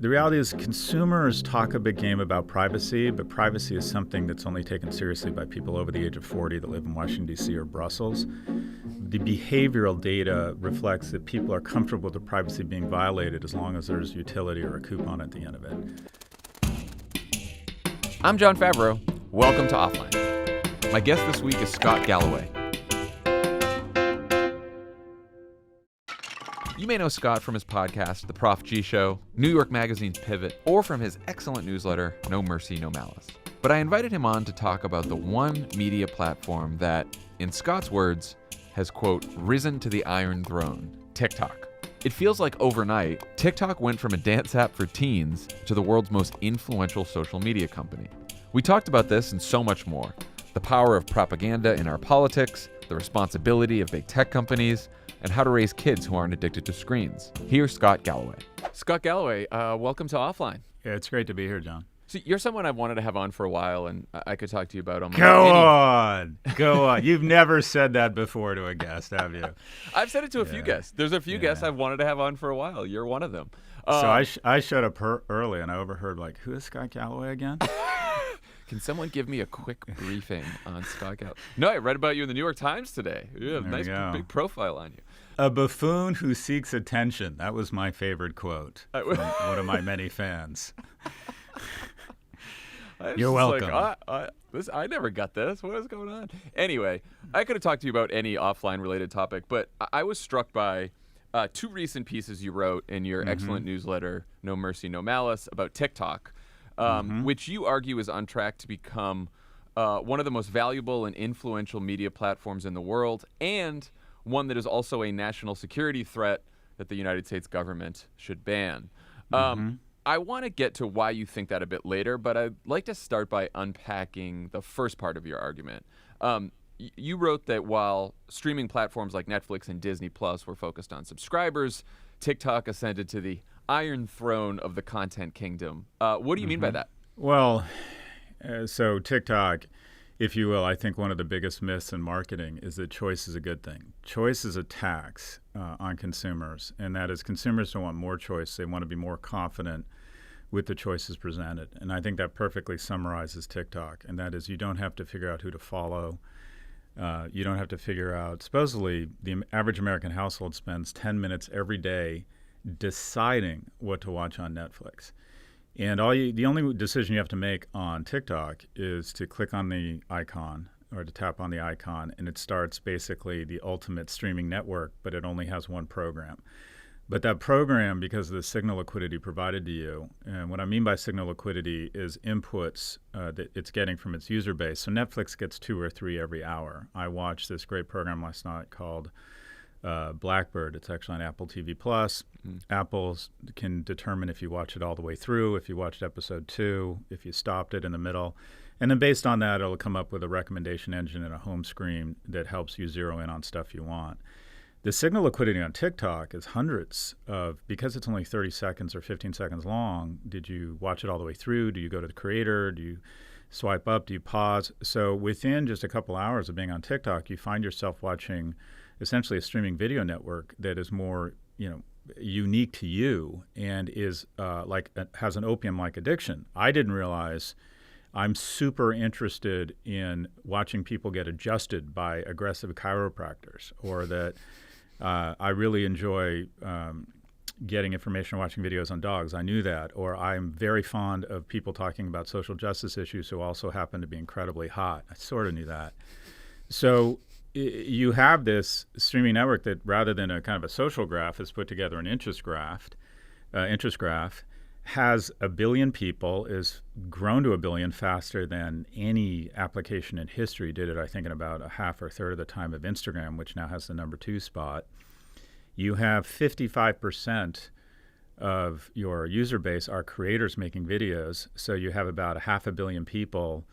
The reality is consumers talk a big game about privacy, but privacy is something that's only taken seriously by people over the age of 40 that live in Washington, D.C. or Brussels. The behavioral data reflects that people are comfortable with their privacy being violated as long as there's utility or a coupon at the end of it. I'm Jon Favreau. Welcome to Offline. My guest this week is Scott Galloway. You may know Scott from his podcast, The Prof G Show, New York Magazine's Pivot, or from his excellent newsletter, No Mercy, No Malice. But I invited him on to talk about the one media platform that, in Scott's words, has, quote, risen to the Iron Throne, TikTok. It feels like overnight, TikTok went from a dance app for teens to the world's most influential social media company. We talked about this and so much more. The power of propaganda in our politics, the responsibility of big tech companies, and how to raise kids who aren't addicted to screens. Here's Scott Galloway. Scott Galloway, welcome to Offline. Yeah, it's great to be here, John. So you're someone I've wanted to have on for a while, and I could talk to you about almost Go on. You've never said that before to a guest, have you? I've said it to a few guests. There's a few guests I've wanted to have on for a while. You're one of them. So I showed up early, and I overheard, who is Scott Galloway again? Can someone give me a quick briefing on Scott Galloway? No, I read about you in the New York Times today. You have a nice big profile on you. A buffoon who seeks attention. That was my favorite quote from one of my many fans. You're welcome. I never got this. What is going on? Anyway, I could have talked to you about any offline-related topic, but I was struck by two recent pieces you wrote in your excellent newsletter, No Mercy, No Malice, about TikTok, which you argue is on track to become one of the most valuable and influential media platforms in the world, and one that is also a national security threat that the United States government should ban. I want to get to why you think that a bit later, but I'd like to start by unpacking the first part of your argument. You wrote that while streaming platforms like Netflix and Disney Plus were focused on subscribers, TikTok ascended to the Iron Throne of the content kingdom. What do you mean by that? Well, so TikTok, if you will, I think one of the biggest myths in marketing is that choice is a good thing. Choice is a tax on consumers, and that is consumers don't want more choice. They want to be more confident with the choices presented. And I think that perfectly summarizes TikTok, and that is you don't have to figure out who to follow. You don't have to figure out, supposedly the average American household spends 10 minutes every day deciding what to watch on Netflix. And the only decision you have to make on TikTok is to click on the icon or to tap on the icon, and it starts basically the ultimate streaming network, but it only has one program. But that program, because of the signal liquidity provided to you, and what I mean by signal liquidity is inputs that it's getting from its user base. So Netflix gets 2 or 3 every hour. I watched this great program last night called Blackbird. It's actually on Apple TV+. Apple can determine if you watch it all the way through, if you watched episode 2, if you stopped it in the middle. And then based on that, it'll come up with a recommendation engine and a home screen that helps you zero in on stuff you want. The signal liquidity on TikTok is hundreds of, because it's only 30 seconds or 15 seconds long, did you watch it all the way through? Do you go to the creator? Do you swipe up? Do you pause? So within just a couple hours of being on TikTok, you find yourself watching essentially a streaming video network that is more, unique to you and is has an opium-like addiction. I didn't realize I'm super interested in watching people get adjusted by aggressive chiropractors, or that I really enjoy getting information or watching videos on dogs. I knew that. Or I'm very fond of people talking about social justice issues who also happen to be incredibly hot. I sort of knew that. So you have this streaming network that, rather than a kind of a social graph, has put together an interest graph, has 1 billion people, is grown to 1 billion faster than any application in history did it, I think, in about a half or a third of the time of Instagram, which now has the number 2 spot. You have 55% of your user base are creators making videos, so you have about 500 million people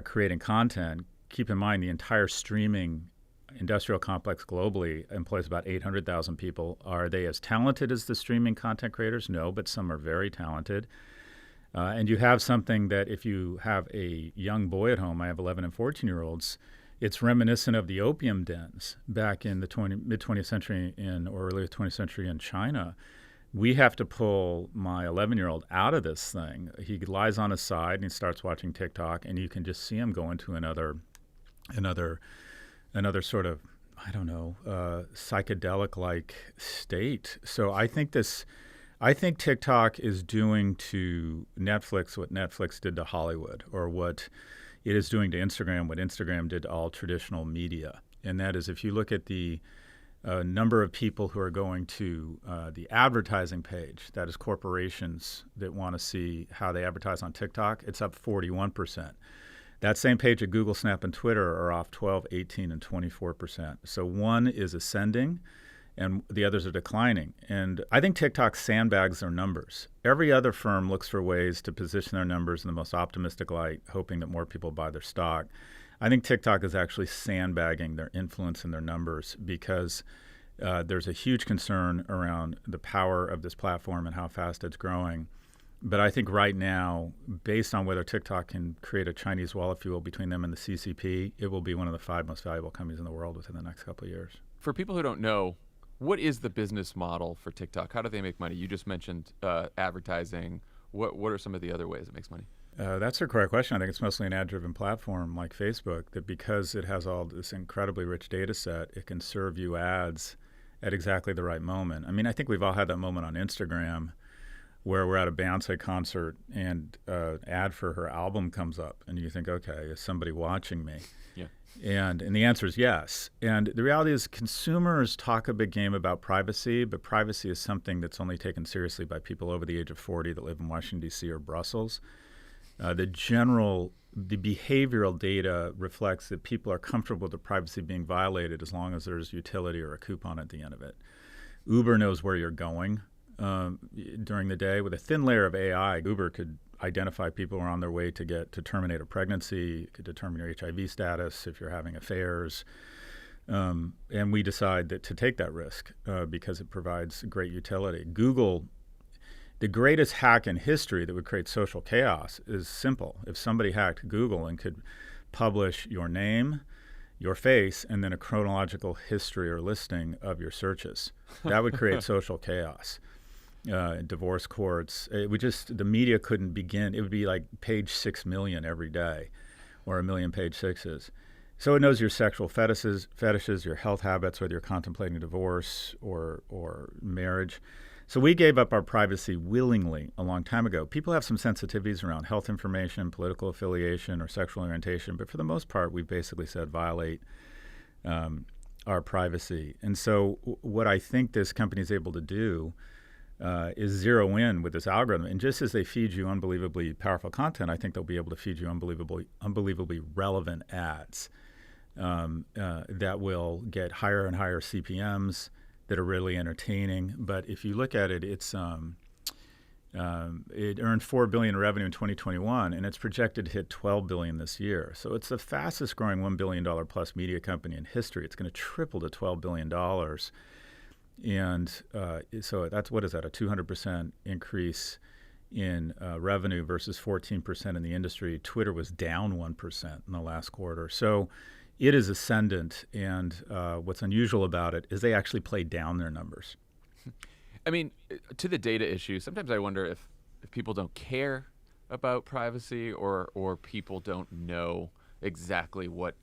creating content. Keep in mind, the entire streaming industrial complex globally employs about 800,000 people. Are they as talented as the streaming content creators? No, but some are very talented. And you have something that, if you have a young boy at home, I have 11 and 14-year-olds, it's reminiscent of the opium dens back in the mid-20th century or early 20th century in China, we have to pull my 11-year-old out of this thing. He lies on his side and he starts watching TikTok, and you can just see him go into another sort of, I don't know, psychedelic-like state. So I think TikTok is doing to Netflix what Netflix did to Hollywood, or what it is doing to Instagram what Instagram did to all traditional media. And that is, if you look at the number of people who are going to the advertising page, that is corporations that want to see how they advertise on TikTok, it's up 41%. That same page at Google, Snap, and Twitter are off 12, 18, and 24%. So one is ascending and the others are declining. And I think TikTok sandbags their numbers. Every other firm looks for ways to position their numbers in the most optimistic light, hoping that more people buy their stock. I think TikTok is actually sandbagging their influence and their numbers, because there's a huge concern around the power of this platform and how fast it's growing. But I think right now, based on whether TikTok can create a Chinese wall, if you will, between them and the CCP, it will be one of the 5 most valuable companies in the world within the next couple of years. For people who don't know, what is the business model for TikTok? How do they make money? You just mentioned advertising. What are some of the other ways it makes money? That's a correct question. I think it's mostly an ad-driven platform like Facebook, that because it has all this incredibly rich data set, it can serve you ads at exactly the right moment. I mean, I think we've all had that moment on Instagram where we're at a Beyonce concert and an ad for her album comes up, and you think, okay, is somebody watching me? Yeah. And the answer is yes. And the reality is, consumers talk a big game about privacy, but privacy is something that's only taken seriously by people over the age of 40 that live in Washington, D.C. or Brussels. The behavioral data reflects that people are comfortable with their privacy being violated as long as there's utility or a coupon at the end of it. Uber knows where you're going during the day. With a thin layer of AI, Uber could identify people who are on their way to terminate a pregnancy, could determine your HIV status, if you're having affairs. And we decide to take that risk because it provides great utility. Google, the greatest hack in history that would create social chaos, is simple. If somebody hacked Google and could publish your name, your face, and then a chronological history or listing of your searches, that would create social chaos. Divorce courts, the media couldn't begin. It would be like page 6 million every day, or 1 million page sixes. So it knows your sexual fetishes, your health habits, whether you're contemplating divorce or marriage. So we gave up our privacy willingly a long time ago. People have some sensitivities around health information, political affiliation, or sexual orientation, but for the most part, we've basically said violate our privacy. And so what I think this company is able to do is zero in with this algorithm. And just as they feed you unbelievably powerful content, I think they'll be able to feed you unbelievably relevant ads that will get higher and higher CPMs, that are really entertaining. But if you look at it, it earned $4 billion in revenue in 2021, and it's projected to hit $12 billion this year. So it's the fastest growing $1 billion plus media company in history. It's going to triple to $12 billion. And so that's, what is that, a 200% increase in revenue versus 14% in the industry. Twitter was down 1% in the last quarter. So it is ascendant, and what's unusual about it is they actually play down their numbers. I mean, to the data issue, sometimes I wonder if people don't care about privacy, or people don't know exactly what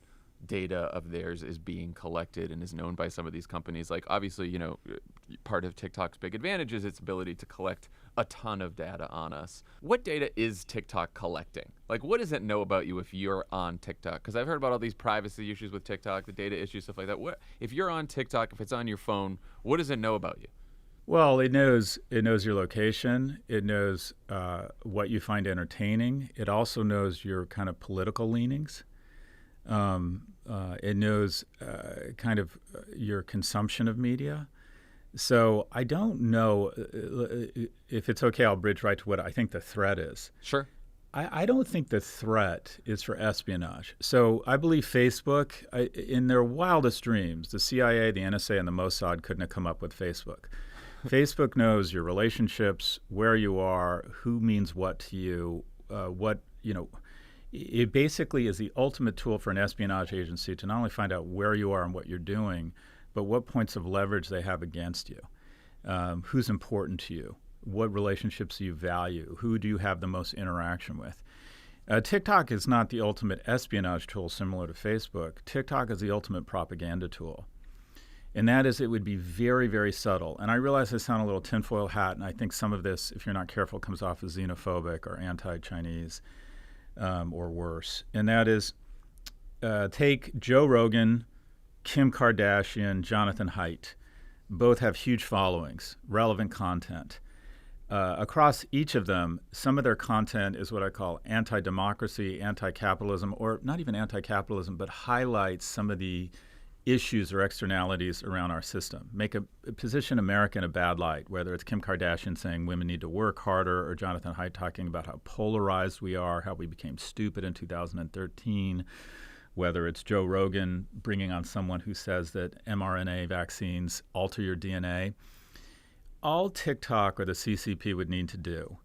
data of theirs is being collected and is known by some of these companies. Like, obviously, part of TikTok's big advantage is its ability to collect a ton of data on us. What data is TikTok collecting? Like, what does it know about you if you're on TikTok? Because I've heard about all these privacy issues with TikTok, the data issues, stuff like that. If you're on TikTok, if it's on your phone, what does it know about you? Well, it knows your location. It knows what you find entertaining. It also knows your kind of political leanings. It knows kind of your consumption of media. So I don't know if it's okay. I'll bridge right to what I think the threat is. Sure. I don't think the threat is for espionage. So I believe Facebook, in their wildest dreams, the CIA, the NSA, and the Mossad couldn't have come up with Facebook. Facebook knows your relationships, where you are, who means what to you, It basically is the ultimate tool for an espionage agency to not only find out where you are and what you're doing, but what points of leverage they have against you. Who's important to you? What relationships do you value? Who do you have the most interaction with? TikTok is not the ultimate espionage tool similar to Facebook. TikTok is the ultimate propaganda tool. And that is, it would be very, very subtle. And I realize I sound a little tinfoil hat, and I think some of this, if you're not careful, comes off as xenophobic or anti-Chinese or worse. And that is, take Joe Rogan, Kim Kardashian, Jonathan Haidt. Both have huge followings, relevant content. Across each of them, some of their content is what I call anti-democracy, anti-capitalism, or not even anti-capitalism, but highlights some of the issues or externalities around our system. Make a position America in a bad light, whether it's Kim Kardashian saying women need to work harder, or Jonathan Haidt talking about how polarized we are, how we became stupid in 2013, whether it's Joe Rogan bringing on someone who says that mRNA vaccines alter your DNA. All TikTok or the CCP would need to do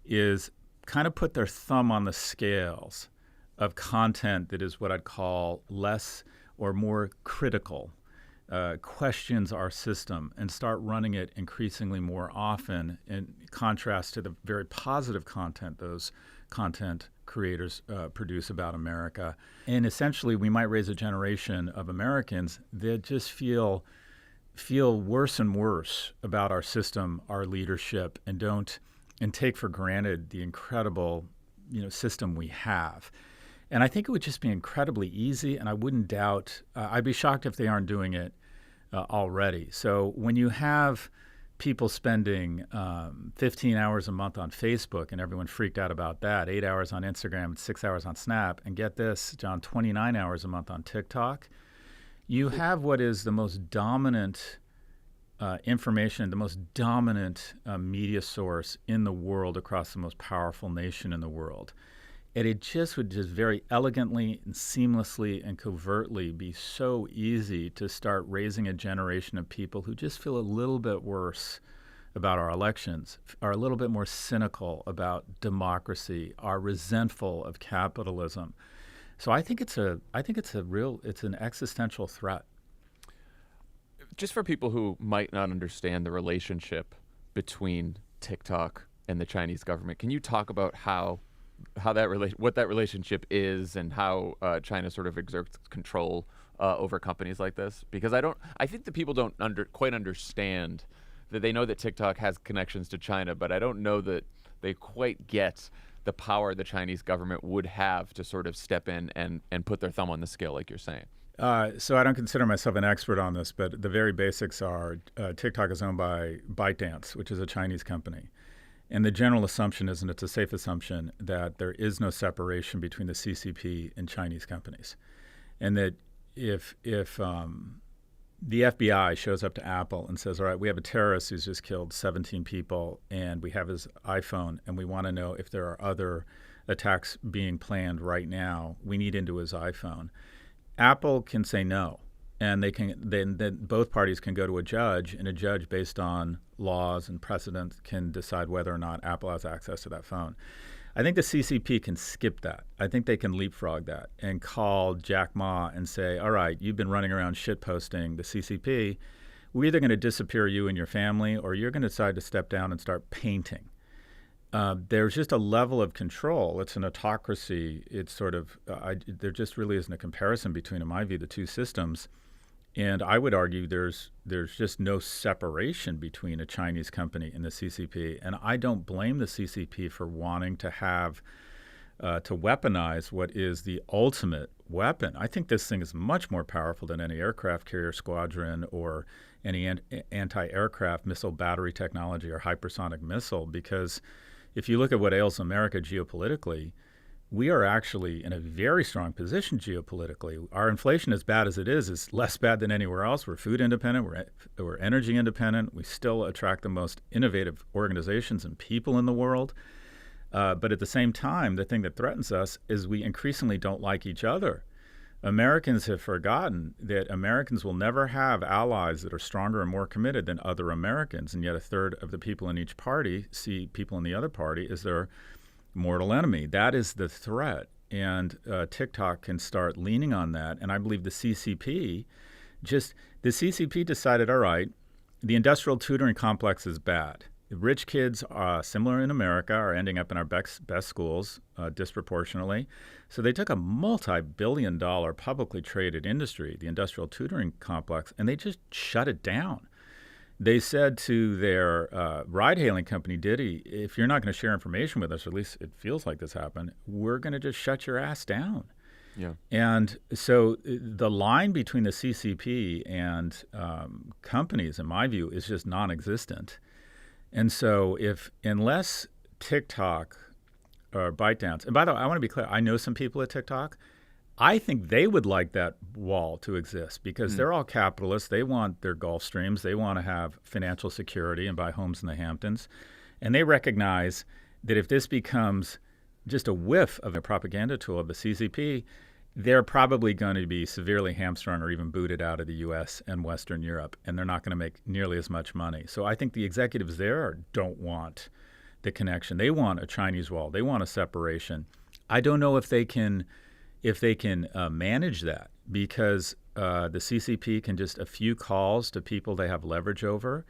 is kind of put their thumb on the scales of content that is what I'd call less or more critical, questions our system, and start running it increasingly more often, in contrast to the very positive content those content creators produce about America. And essentially, we might raise a generation of Americans that just feel worse and worse about our system, our leadership, and take for granted the incredible, system we have. And I think it would just be incredibly easy, and I wouldn't doubt, I'd be shocked if they aren't doing it already. So when you have people spending 15 hours a month on Facebook, and everyone freaked out about that, 8 hours on Instagram and 6 hours on Snap, and get this, John, 29 hours a month on TikTok, you have what is the most dominant information, the most dominant media source in the world across the most powerful nation in the world. And it would very elegantly and seamlessly and covertly be so easy to start raising a generation of people who just feel a little bit worse about our elections, are a little bit more cynical about democracy, are resentful of capitalism. So I think it's an existential threat. Just for people who might not understand the relationship between TikTok and the Chinese government, can you talk about what that relationship is, and how China sort of exerts control over companies like this? Because I think that people don't quite understand that. They know that TikTok has connections to China, but I don't know that they quite get the power the Chinese government would have to sort of step in and put their thumb on the scale, like you're saying. So I don't consider myself an expert on this, but the very basics are TikTok is owned by ByteDance, which is a Chinese company. And the general assumption is, and it's a safe assumption, that there is no separation between the CCP and Chinese companies. And that if the FBI shows up to Apple and says, all right, we have a terrorist who's just killed 17 people, and we have his iPhone, and we want to know if there are other attacks being planned right now, we need into his iPhone. Apple can say no. And they can then both parties can go to a judge, and a judge, based on laws and precedent, can decide whether or not Apple has access to that phone. I think the CCP can skip that. I think they can leapfrog that and call Jack Ma and say, all right, you've been running around shitposting the CCP. We're either going to disappear you and your family, or you're going to decide to step down and start painting. There's just a level of control. It's an autocracy. It's sort of, there just really isn't a comparison between, in my view, the two systems. And I would argue there's just no separation between a Chinese company and the CCP. And I don't blame the CCP for wanting to have to weaponize what is the ultimate weapon. I think this thing is much more powerful than any aircraft carrier squadron or any anti-aircraft missile battery technology or hypersonic missile. Because if you look at what ails America geopolitically, we are actually in a very strong position geopolitically. Our inflation, as bad as it is less bad than anywhere else. We're food independent. We're energy independent. We still attract the most innovative organizations and people in the world. But at the same time, the thing that threatens us is we increasingly don't like each other. Americans have forgotten that Americans will never have allies that are stronger and more committed than other Americans. And yet a third of the people in each party see people in the other party as their mortal enemy. That is the threat. And TikTok can start leaning on that. And I believe the CCP decided, all right, the industrial tutoring complex is bad. Rich kids, similar in America, are ending up in our best schools disproportionately. So they took a multi-billion-dollar publicly traded industry, the industrial tutoring complex, and they just shut it down. They said to their ride-hailing company, Diddy, if you're not going to share information with us, or at least it feels like this happened, we're going to just shut your ass down. Yeah. And so the line between the CCP and companies, in my view, is just non-existent. And so unless TikTok or ByteDance, and by the way, I want to be clear, I know some people at TikTok, I think they would like that wall to exist because they're all capitalists. They want their Gulf Streams. They want to have financial security and buy homes in the Hamptons. And they recognize that if this becomes just a whiff of a propaganda tool of the CCP, they're probably going to be severely hamstrung or even booted out of the U.S. and Western Europe, and they're not going to make nearly as much money. So I think the executives there don't want the connection. They want a Chinese wall. They want a separation. I don't know if they can manage that because the CCP can just a few calls to people they have leverage over.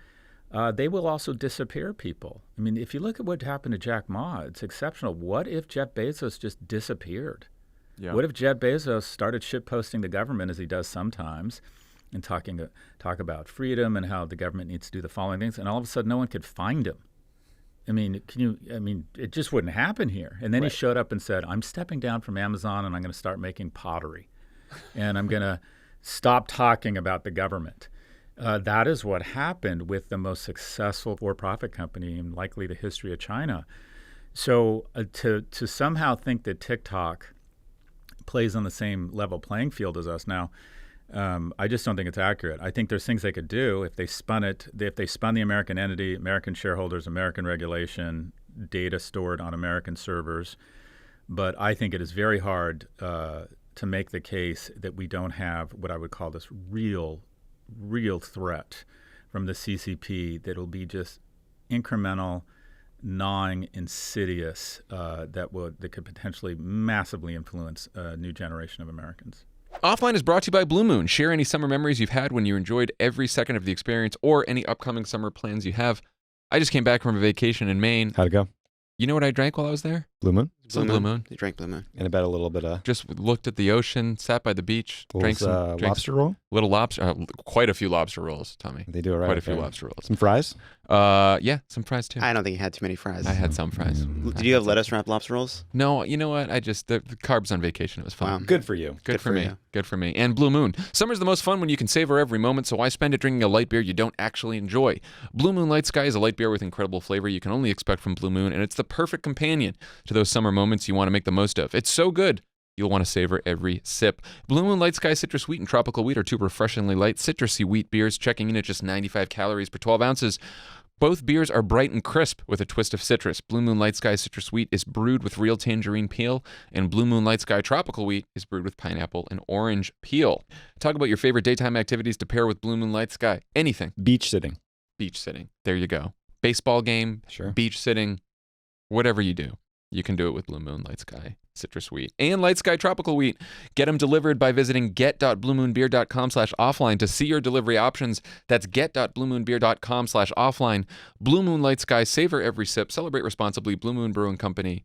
They will also disappear people. I mean, if you look at what happened to Jack Ma, it's exceptional. What if Jeff Bezos just disappeared? Yeah. What if Jeff Bezos started shitposting the government as he does sometimes and talk about freedom and how the government needs to do the following things, and all of a sudden no one could find him? I mean, it just wouldn't happen here. And then he showed up and said, I'm stepping down from Amazon and I'm going to start making pottery. And I'm going to stop talking about the government. That is what happened with the most successful for-profit company in likely the history of China. So to somehow think that TikTok plays on the same level playing field as us now, I just don't think it's accurate. I think there's things they could do if they spun the American entity, American shareholders, American regulation, data stored on American servers. But I think it is very hard to make the case that we don't have what I would call this real threat from the CCP that will be just incremental, gnawing, insidious, that could potentially massively influence a new generation of Americans. Offline is brought to you by Blue Moon. Share any summer memories you've had when you enjoyed every second of the experience or any upcoming summer plans you have. I just came back from a vacation in Maine. How'd it go? You know what I drank while I was there? Blue Moon? Blue Moon. You drank Blue Moon. And about a little bit of... Just looked at the ocean, sat by the beach, drank some lobster roll? Little lobster, quite a few lobster rolls, Tommy. They do it right. Quite a few lobster rolls. Some fries? Yeah, some fries too. I don't think you had too many fries. I had some fries. Did you have lettuce wrapped lobster rolls? No, you know what? The carbs on vacation. It was fun. Wow. Good for you. Good for me. Good for me. And Blue Moon. Summer's the most fun when you can savor every moment, so why spend it drinking a light beer you don't actually enjoy? Blue Moon Light Sky is a light beer with incredible flavor you can only expect from Blue Moon, and it's the perfect companion to those summer moments you want to make the most of. It's so good, you'll want to savor every sip. Blue Moon Light Sky Citrus Wheat and Tropical Wheat are two refreshingly light, citrusy wheat beers, checking in at just 95 calories per 12 ounces. Both beers are bright and crisp with a twist of citrus. Blue Moon Light Sky Citrus Wheat is brewed with real tangerine peel, and Blue Moon Light Sky Tropical Wheat is brewed with pineapple and orange peel. Talk about your favorite daytime activities to pair with Blue Moon Light Sky. Anything. Beach sitting. Beach sitting. There you go. Baseball game, Sure. Beach sitting, whatever you do, you can do it with Blue Moon Light Sky Citrus Wheat and Light Sky Tropical Wheat. Get them delivered by visiting get.bluemoonbeer.com/offline to see your delivery options. That's get.bluemoonbeer.com/offline. Blue Moon Light Sky, savor every sip, celebrate responsibly. Blue Moon Brewing Company,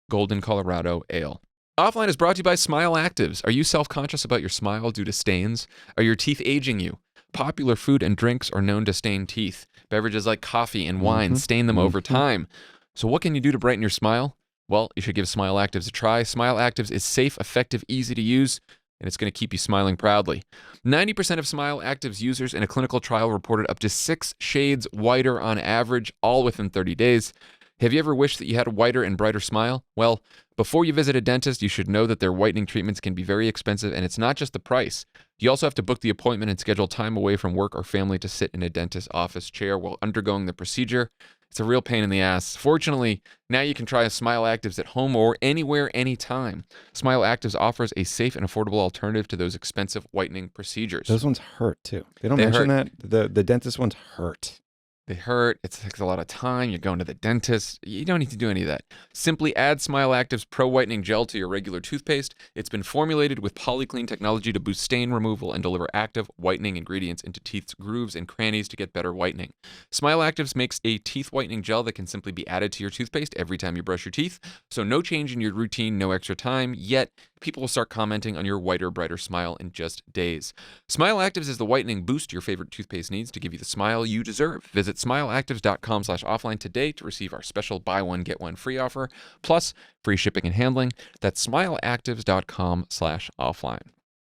Golden, Colorado Ale. Offline is brought to you by Smile Actives. Are you self-conscious about your smile due to stains? Are your teeth aging you? Popular food and drinks are known to stain teeth. Beverages like coffee and wine stain them over time. So what can you do to brighten your smile? Well, you should give Smile Actives a try. Smile Actives is safe, effective, easy to use, and it's going to keep you smiling proudly. 90% of Smile Actives users in a clinical trial reported up to 6 shades whiter on average, all within 30 days. Have you ever wished that you had a whiter and brighter smile? Well, before you visit a dentist, you should know that their whitening treatments can be very expensive, and it's not just the price. You also have to book the appointment and schedule time away from work or family to sit in a dentist's office chair while undergoing the procedure. It's a real pain in the ass. Fortunately, now you can try Smile Actives at home or anywhere, anytime. Smile Actives offers a safe and affordable alternative to those expensive whitening procedures. Those ones hurt, too. They don't mention that. The dentist ones hurt. They hurt. It takes a lot of time. You're going to the dentist. You don't need to do any of that. Simply add Smile Active's Pro Whitening Gel to your regular toothpaste. It's been formulated with polyclean technology to boost stain removal and deliver active whitening ingredients into teeth's grooves and crannies to get better whitening. Smile Actives makes a teeth whitening gel that can simply be added to your toothpaste every time you brush your teeth. So no change in your routine, no extra time. Yet people will start commenting on your whiter, brighter smile in just days. Smile Actives is the whitening boost your favorite toothpaste needs to give you the smile you deserve. Visit smileactives.com/offline today to receive our special buy one, get one free offer, plus free shipping and handling. That's smileactives.com/offline.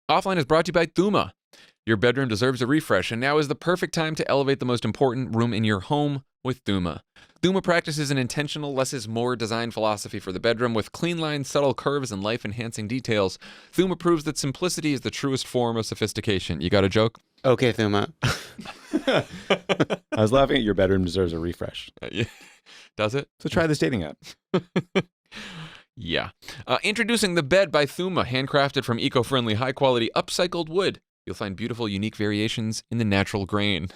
Offline is brought to you by Thuma. Your bedroom deserves a refresh, and now is the perfect time to elevate the most important room in your home with Thuma. Thuma practices an intentional less is more design philosophy for the bedroom with clean lines, subtle curves, and life-enhancing details. Thuma proves that simplicity is the truest form of sophistication. You got a joke? Okay, Thuma. I was laughing at your bedroom deserves a refresh. Yeah. Does it? So try this dating app. Yeah. Introducing the Bed by Thuma, handcrafted from eco-friendly, high-quality, upcycled wood. You'll find beautiful, unique variations in the natural grain.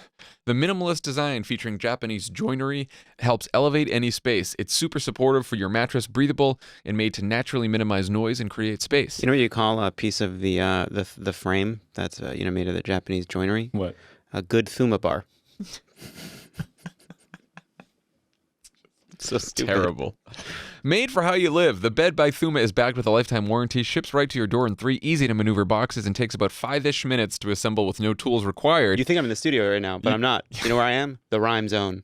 The minimalist design featuring Japanese joinery helps elevate any space. It's super supportive for your mattress, breathable, and made to naturally minimize noise and create space. You know what you call a piece of the frame that's made of the Japanese joinery? What? A good Thuma bar. So stupid. Terrible. Made for how you live, the Bed by Thuma is backed with a lifetime warranty, ships right to your door in 3 easy-to-maneuver boxes, and takes about 5-ish minutes to assemble with no tools required. You think I'm in the studio right now, but I'm not. You know where I am? The rhyme zone.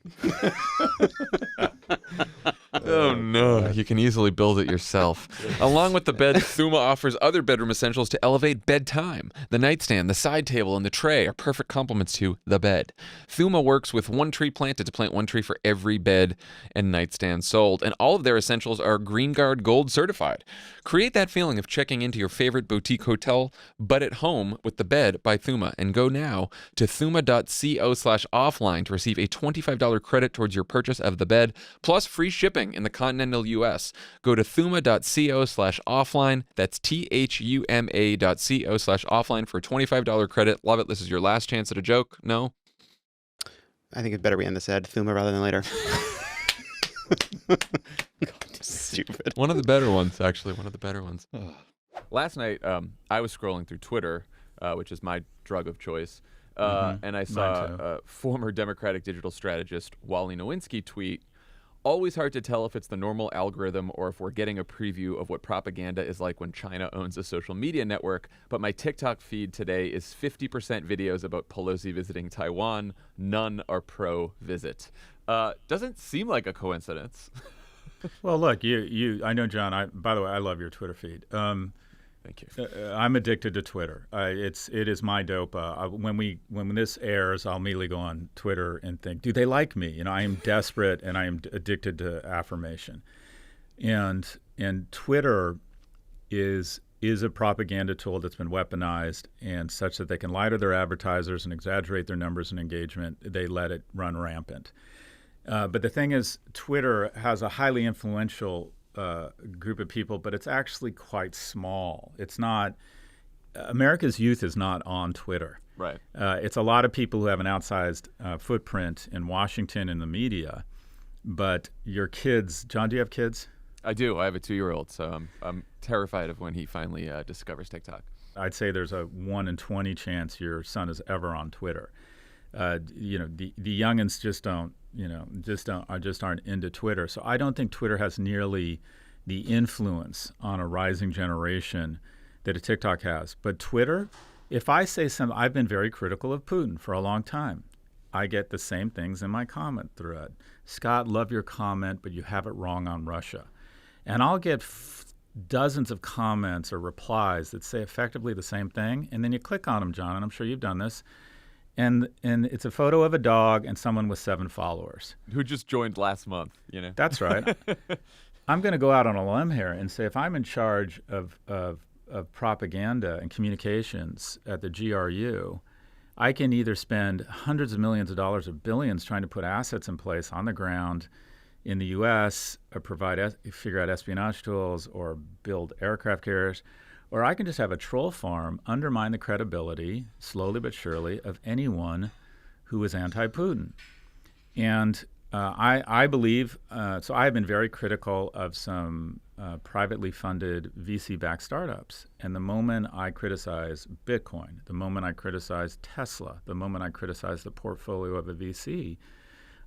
Oh no, you can easily build it yourself. Along with the bed, Thuma offers other bedroom essentials to elevate bedtime. The nightstand, the side table, and the tray are perfect complements to the bed. Thuma works with one tree planted to plant one tree for every bed and nightstand sold, and all of their essentials are Green Guard Gold certified. Create that feeling of checking into your favorite boutique hotel, but at home with the Bed by Thuma, and go now to thuma.co/offline to receive a $25 credit towards your purchase of the bed, plus free shipping in the continental U.S. Go to thuma.co/offline. That's thuma.co/offline for a $25 credit. Love it. This is your last chance at a joke. No? I think it better we end this ad Thuma rather than later. Stupid. One of the better ones, actually. One of the better ones. Last night, I was scrolling through Twitter, which is my drug of choice, and I saw former Democratic digital strategist Wally Nowinski tweet, "Always hard to tell if it's the normal algorithm or if we're getting a preview of what propaganda is like when China owns a social media network, but my TikTok feed today is 50% videos about Pelosi visiting Taiwan. None are pro-visit." Doesn't seem like a coincidence. Well, look, I know, John. By the way, I love your Twitter feed. Thank you. I'm addicted to Twitter. It is my dope. When this airs, I'll immediately go on Twitter and think, do they like me? You know, I am desperate and I am addicted to affirmation. And Twitter is a propaganda tool that's been weaponized, and such that they can lie to their advertisers and exaggerate their numbers and engagement. They let it run rampant. But the thing is, Twitter has a highly influential group of people, but it's actually quite small. It's not. America's youth is not on Twitter. Right. It's a lot of people who have an outsized footprint in Washington and the media. But your kids, John, do you have kids? I do. I have a 2-year-old, so I'm terrified of when he finally discovers TikTok. I'd say there's a 1 in 20 chance your son is ever on Twitter. The youngins just aren't into Twitter. So I don't think Twitter has nearly the influence on a rising generation that a TikTok has. But Twitter, if I say something, I've been very critical of Putin for a long time. I get the same things in my comment thread. Scott, love your comment, but you have it wrong on Russia. And I'll get dozens of comments or replies that say effectively the same thing. And then you click on them, John, and I'm sure you've done this. And it's a photo of a dog and someone with 7 followers. Who just joined last month, you know? That's right. I'm going to go out on a limb here and say if I'm in charge of propaganda and communications at the GRU, I can either spend hundreds of millions of dollars or billions trying to put assets in place on the ground in the U.S., or figure out espionage tools or build aircraft carriers, or I can just have a troll farm undermine the credibility, slowly but surely, of anyone who is anti-Putin. And I believe, so I have been very critical of some privately funded VC-backed startups. And the moment I criticize Bitcoin, the moment I criticize Tesla, the moment I criticize the portfolio of a VC,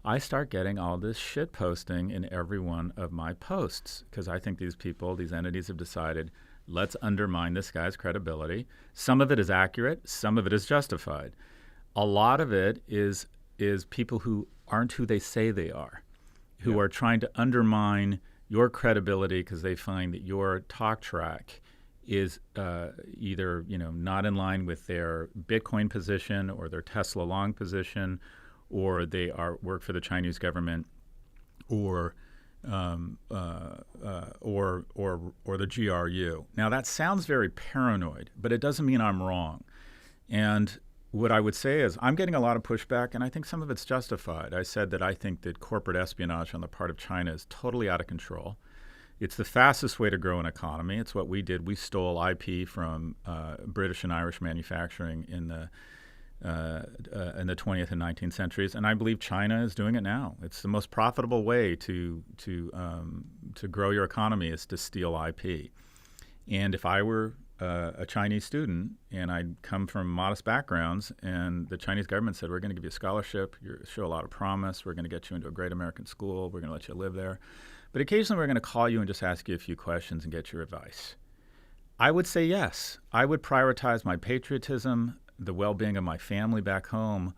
I start getting all this shit posting in every one of my posts because I think these people, these entities have decided, let's undermine this guy's credibility. Some of it is accurate. Some of it is justified. A lot of it is people who aren't who they say they are, who are trying to undermine your credibility because they find that your talk track is either not in line with their Bitcoin position or their Tesla long position, or they work for the Chinese government, or the GRU. Now that sounds very paranoid, but it doesn't mean I'm wrong. And what I would say is I'm getting a lot of pushback, and I think some of it's justified. I said that I think that corporate espionage on the part of China is totally out of control. It's the fastest way to grow an economy. It's what we did. We stole IP from British and Irish manufacturing in the 20th and 19th centuries, and I believe China is doing it now. It's the most profitable way to grow your economy is to steal IP. And if I were a Chinese student and I'd come from modest backgrounds, and the Chinese government said, we're going to give you a scholarship, you show a lot of promise, we're going to get you into a great American school, we're going to let you live there, but occasionally we're going to call you and just ask you a few questions and get your advice. I would say yes. I would prioritize my patriotism, the well-being of my family back home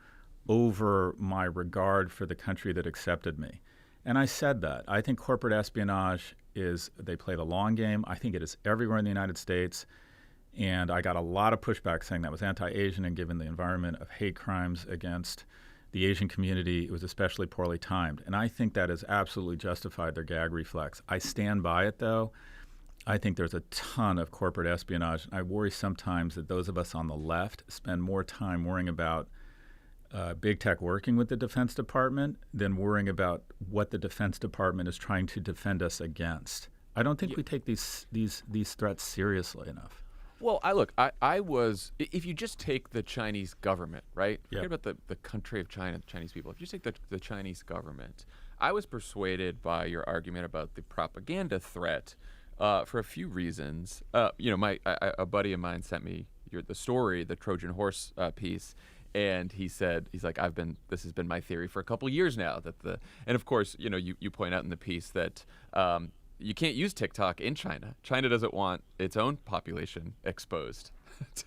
over my regard for the country that accepted me. And I said that. I think corporate espionage they play the long game. I think it is everywhere in the United States. And I got a lot of pushback saying that was anti-Asian, and given the environment of hate crimes against the Asian community, it was especially poorly timed. And I think that has absolutely justified their gag reflex. I stand by it, though. I think there's a ton of corporate espionage. I worry sometimes that those of us on the left spend more time worrying about big tech working with the Defense Department than worrying about what the Defense Department is trying to defend us against. I don't think we take these threats seriously enough. Well, I was, if you just take the Chinese government, right? Forget about the country of China, the Chinese people. If you just take the Chinese government, I was persuaded by your argument about the propaganda threat for a few reasons. A buddy of mine sent me the story, the Trojan horse piece, and he's like, this has been my theory for a couple years now. And of course, you point out in the piece that you can't use TikTok in China. China doesn't want its own population exposed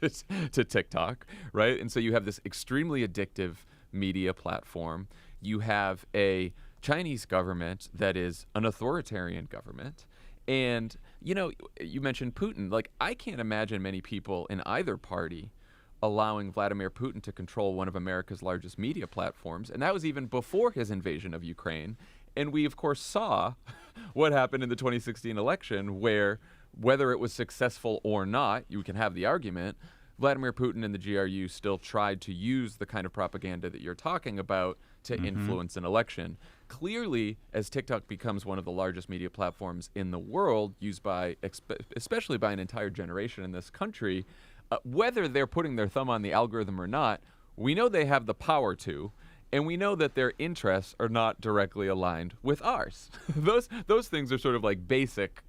to TikTok, right? And so you have this extremely addictive media platform. You have a Chinese government that is an authoritarian government. And, you mentioned Putin. Like, I can't imagine many people in either party allowing Vladimir Putin to control one of America's largest media platforms. And that was even before his invasion of Ukraine. And we, of course, saw what happened in the 2016 election, where whether it was successful or not, you can have the argument, Vladimir Putin and the GRU still tried to use the kind of propaganda that you're talking about to influence an election. Clearly, as TikTok becomes one of the largest media platforms in the world, used by, especially by an entire generation in this country, whether they're putting their thumb on the algorithm or not, we know they have the power to. And we know that their interests are not directly aligned with ours. Those things are sort of like basic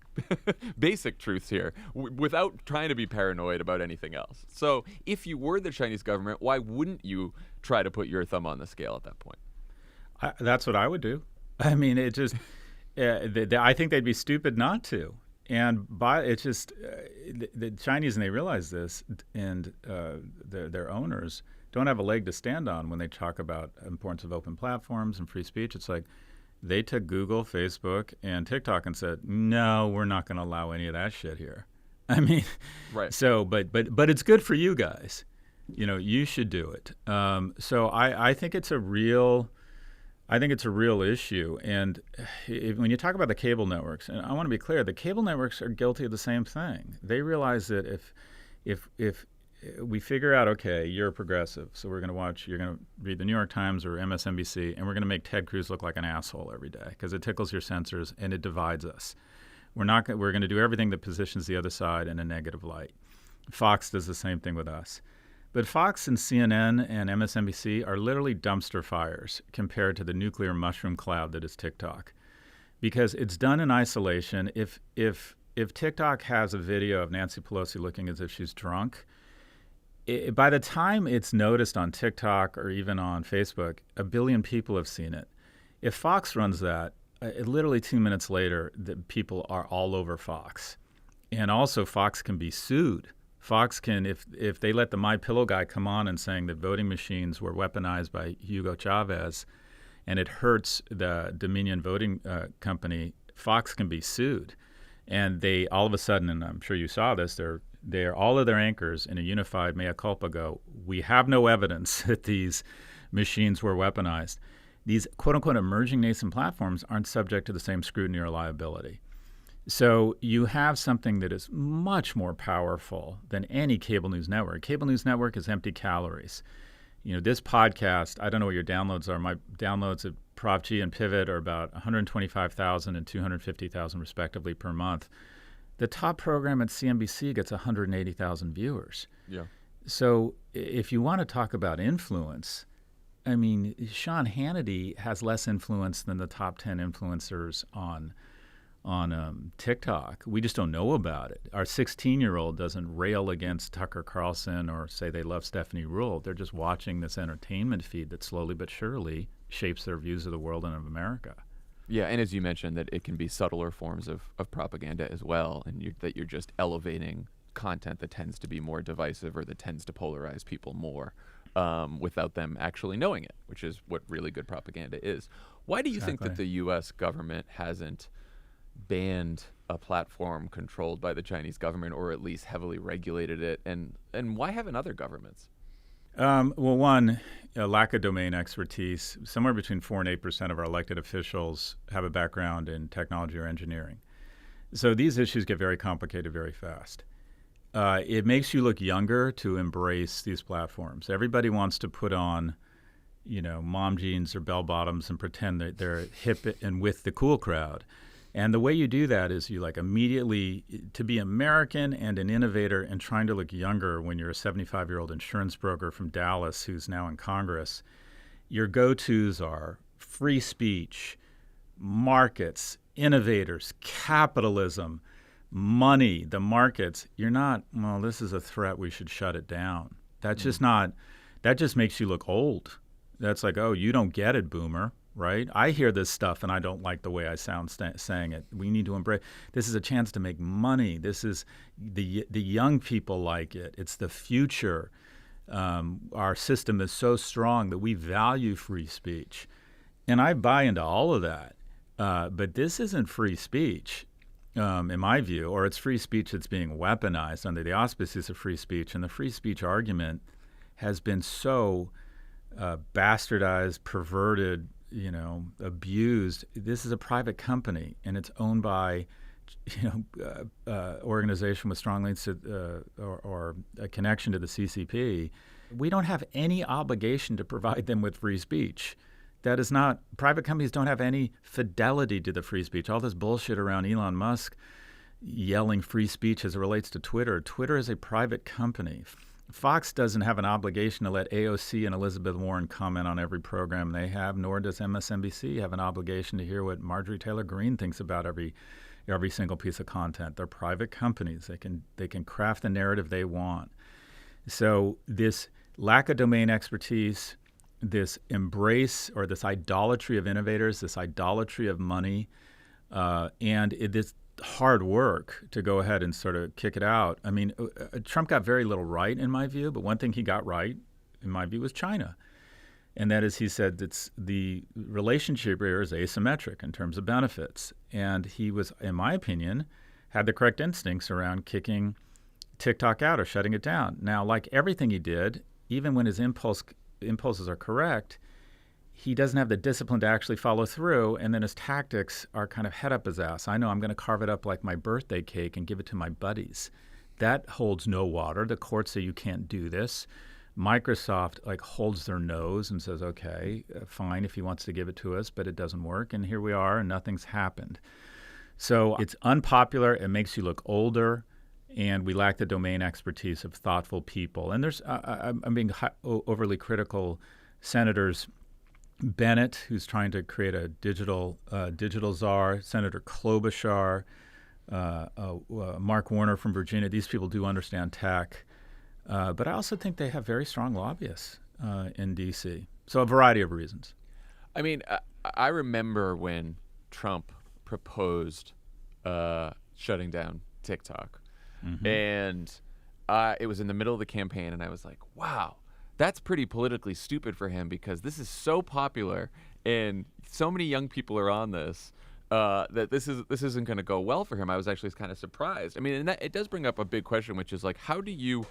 truths here, without trying to be paranoid about anything else. So if you were the Chinese government, why wouldn't you try to put your thumb on the scale at that point? That's what I would do. I mean, it just I think they'd be stupid not to. And it's just the Chinese, and they realize this, and their owners don't have a leg to stand on when they talk about the importance of open platforms and free speech. It's like they took Google, Facebook, and TikTok and said, no, we're not going to allow any of that shit here. I mean, right. So, but it's good for you guys. You should do it. So I think it's a real issue. And when you talk about the cable networks, and I want to be clear, the cable networks are guilty of the same thing. They realize that if we figure out, okay, you're a progressive, so you're going to read the New York Times or MSNBC, and we're going to make Ted Cruz look like an asshole every day because it tickles your sensors and it divides us. We're going to do everything that positions the other side in a negative light. Fox does the same thing with us. But Fox and CNN and MSNBC are literally dumpster fires compared to the nuclear mushroom cloud that is TikTok, because it's done in isolation. If TikTok has a video of Nancy Pelosi looking as if she's drunk, by the time it's noticed on TikTok or even on Facebook, 1 billion people have seen it. If Fox runs that, literally 2 minutes later, the people are all over Fox. And also, Fox can be sued. Fox can, if they let the My Pillow guy come on and saying that voting machines were weaponized by Hugo Chavez, and it hurts the Dominion Voting Company, Fox can be sued. And they all of a sudden, and I'm sure you saw this, they're all of their anchors in a unified mea culpa go, we have no evidence that these machines were weaponized. These quote-unquote emerging nascent platforms aren't subject to the same scrutiny or liability. So you have something that is much more powerful than any cable news network. Cable news network is empty calories. This podcast, I don't know what your downloads are. My downloads at Prop G and Pivot are about 125,000 and 250,000 respectively per month. The top program at CNBC gets 180,000 viewers. Yeah. So if you want to talk about influence, I mean, Sean Hannity has less influence than the top 10 influencers on TikTok. We just don't know about it. Our 16-year-old doesn't rail against Tucker Carlson or say they love Stephanie Ruhle. They're just watching this entertainment feed that slowly but surely shapes their views of the world and of America. Yeah, and as you mentioned, that it can be subtler forms of propaganda as well, and that you're just elevating content that tends to be more divisive or that tends to polarize people more without them actually knowing it, which is what really good propaganda is. Why do you think that the U.S. government hasn't banned a platform controlled by the Chinese government, or at least heavily regulated it, and why haven't other governments? Well, one, a lack of domain expertise. Somewhere between 4 and 8% of our elected officials have a background in technology or engineering. So these issues get very complicated very fast. It makes you look younger to embrace these platforms. Everybody wants to put on, mom jeans or bell bottoms and pretend that they're hip and with the cool crowd. And the way you do that is you immediately, to be American and an innovator and trying to look younger when you're a 75-year-old insurance broker from Dallas who's now in Congress, your go-tos are free speech, markets, innovators, capitalism, money, the markets. You're not, well, this is a threat, we should shut it down. That's just not, that just makes you look old. That's like, oh, you don't get it, boomer. Right? I hear this stuff and I don't like the way I sound saying it. We need to embrace. This is a chance to make money. This is the young people like it. It's the future. Our system is so strong that we value free speech. And I buy into all of that. But this isn't free speech, in my view, or it's free speech that's being weaponized under the auspices of free speech. And the free speech argument has been so bastardized, perverted, abused. This is a private company, and it's owned by, organization with strong links to or a connection to the CCP. We don't have any obligation to provide them with free speech. That is not, private companies don't have any fidelity to the free speech. All this bullshit around Elon Musk yelling free speech as it relates to Twitter. Twitter is a private company. Fox doesn't have an obligation to let AOC and Elizabeth Warren comment on every program they have, nor does MSNBC have an obligation to hear what Marjorie Taylor Greene thinks about every single piece of content. They're private companies. They can craft the narrative they want. So this lack of domain expertise, this embrace or this idolatry of innovators, this idolatry of money, and this hard work to go ahead and sort of kick it out. I mean, Trump got very little right in my view, but one thing he got right in my view was China. And that is, he said that the relationship here is asymmetric in terms of benefits. And he was, in my opinion, had the correct instincts around kicking TikTok out or shutting it down. Now, like everything he did, even when his impulses are correct, he doesn't have the discipline to actually follow through, and then his tactics are kind of head up his ass. I know I'm going to carve it up like my birthday cake and give it to my buddies. That holds no water. The courts say you can't do this. Microsoft holds their nose and says, okay, fine if he wants to give it to us, but it doesn't work. And here we are, and nothing's happened. So it's unpopular. It makes you look older. and we lack the domain expertise of thoughtful people. And I'm being overly critical. Senators Bennett, who's trying to create a digital czar, Senator Klobuchar, Mark Warner from Virginia. These people do understand tech, but I also think they have very strong lobbyists in D.C. So a variety of reasons. I mean, I remember when Trump proposed shutting down TikTok, and it was in the middle of the campaign, and I was like, wow, that's pretty politically stupid for him, because this is so popular and so many young people are on this that this isn't going to go well for him. I was actually kind of surprised. I mean, and it does bring up a big question, which is like, how do you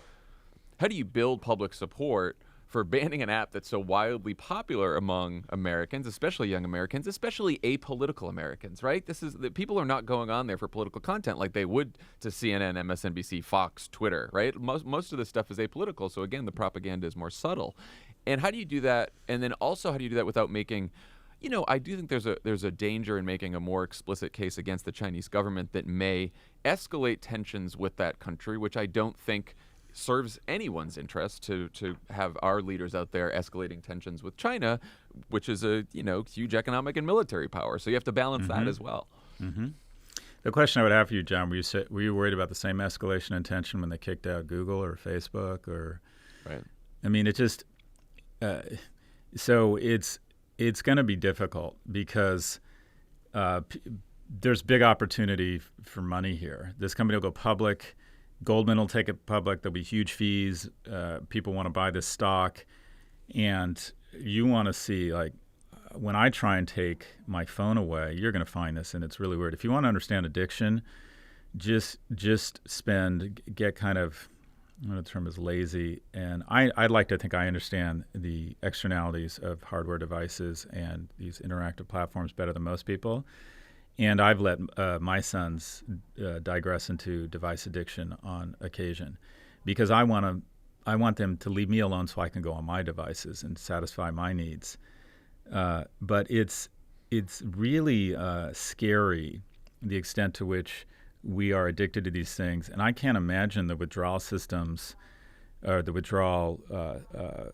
build public support for banning an app that's so wildly popular among Americans, especially young Americans, especially apolitical Americans, right? People are not going on there for political content like they would to CNN, MSNBC, Fox, Twitter, right? Most of this stuff is apolitical, so again, the propaganda is more subtle. And how do you do that? And then also, how do you do that without making, I do think there's a danger in making a more explicit case against the Chinese government that may escalate tensions with that country, which I don't think serves anyone's interest to have our leaders out there escalating tensions with China, which is a huge economic and military power. So you have to balance that as well. The question I would have for you, John, were you worried about the same escalation and tension when they kicked out Google or Facebook or? Right. I mean, it just so it's going to be difficult because there's big opportunity for money here. This company will go public. Goldman will take it public. There'll be huge fees. People want to buy this stock. And you want to see, like, when I try and take my phone away, you're going to find this, and it's really weird. If you want to understand addiction, just get kind of, I don't know, the term is lazy. And I'd like to think I understand the externalities of hardware devices and these interactive platforms better than most people. And I've let my sons digress into device addiction on occasion, because I want them to leave me alone so I can go on my devices and satisfy my needs. But it's really scary, the extent to which we are addicted to these things. And I can't imagine the withdrawal systems or the withdrawal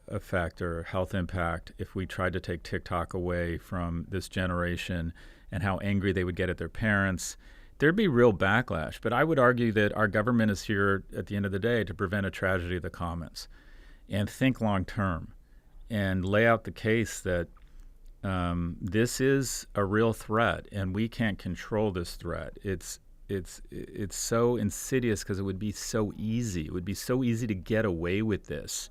effect or health impact if we tried to take TikTok away from this generation, and how angry they would get at their parents. There'd be real backlash. But I would argue that our government is here at the end of the day to prevent a tragedy of the commons and think long term and lay out the case that this is a real threat and we can't control this threat. It's so insidious because it would be so easy. It would be so easy to get away with this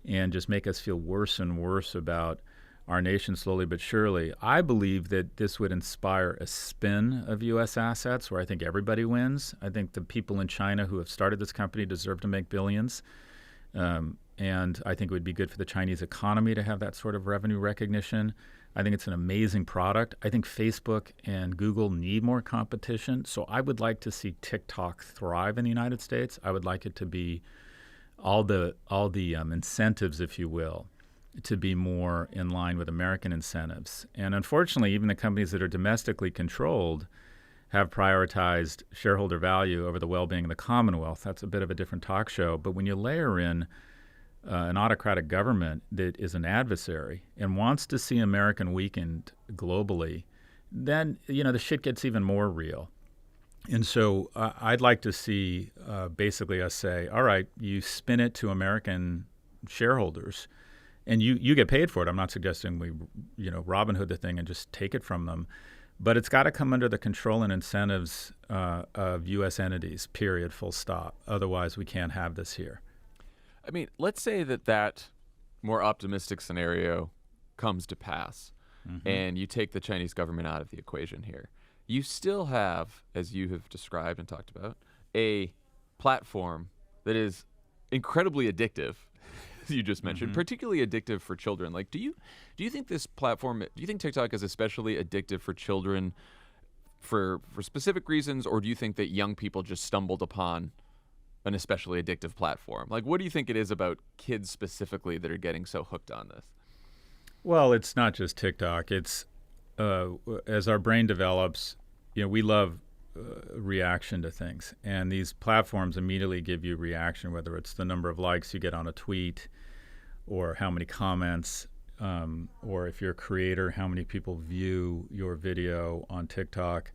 and just make us feel worse and worse about our nation slowly but surely. I believe that this would inspire a spin of U.S. assets where I think everybody wins. I think the people in China who have started this company deserve to make billions. And I think it would be good for the Chinese economy to have that sort of revenue recognition. I think it's an amazing product. I think Facebook and Google need more competition. So I would like to see TikTok thrive in the United States. I would like it to be all the incentives, if you will, to be more in line with American incentives. And unfortunately, even the companies that are domestically controlled have prioritized shareholder value over the well-being of the Commonwealth. That's a bit of a different talk show. But when you layer in an autocratic government that is an adversary and wants to see American weakened globally, then the shit gets even more real. And so I'd like to see basically us say, all right, you spin it to American shareholders, and you get paid for it. I'm not suggesting we, Robin Hood the thing and just take it from them. But it's got to come under the control and incentives of U.S. entities, period, full stop. Otherwise, we can't have this here. I mean, let's say that more optimistic scenario comes to pass, and you take the Chinese government out of the equation here. You still have, as you have described and talked about, a platform that is incredibly addictive, as you just mentioned, particularly addictive for children. Like, do you think this platform, do you think TikTok is especially addictive for children for specific reasons, or do you think that young people just stumbled upon an especially addictive platform? Like, what do you think it is about kids specifically that are getting so hooked on this? Well, it's not just TikTok. It's as our brain develops, we love reaction to things. And these platforms immediately give you reaction, whether it's the number of likes you get on a tweet or how many comments, or if you're a creator, how many people view your video on TikTok.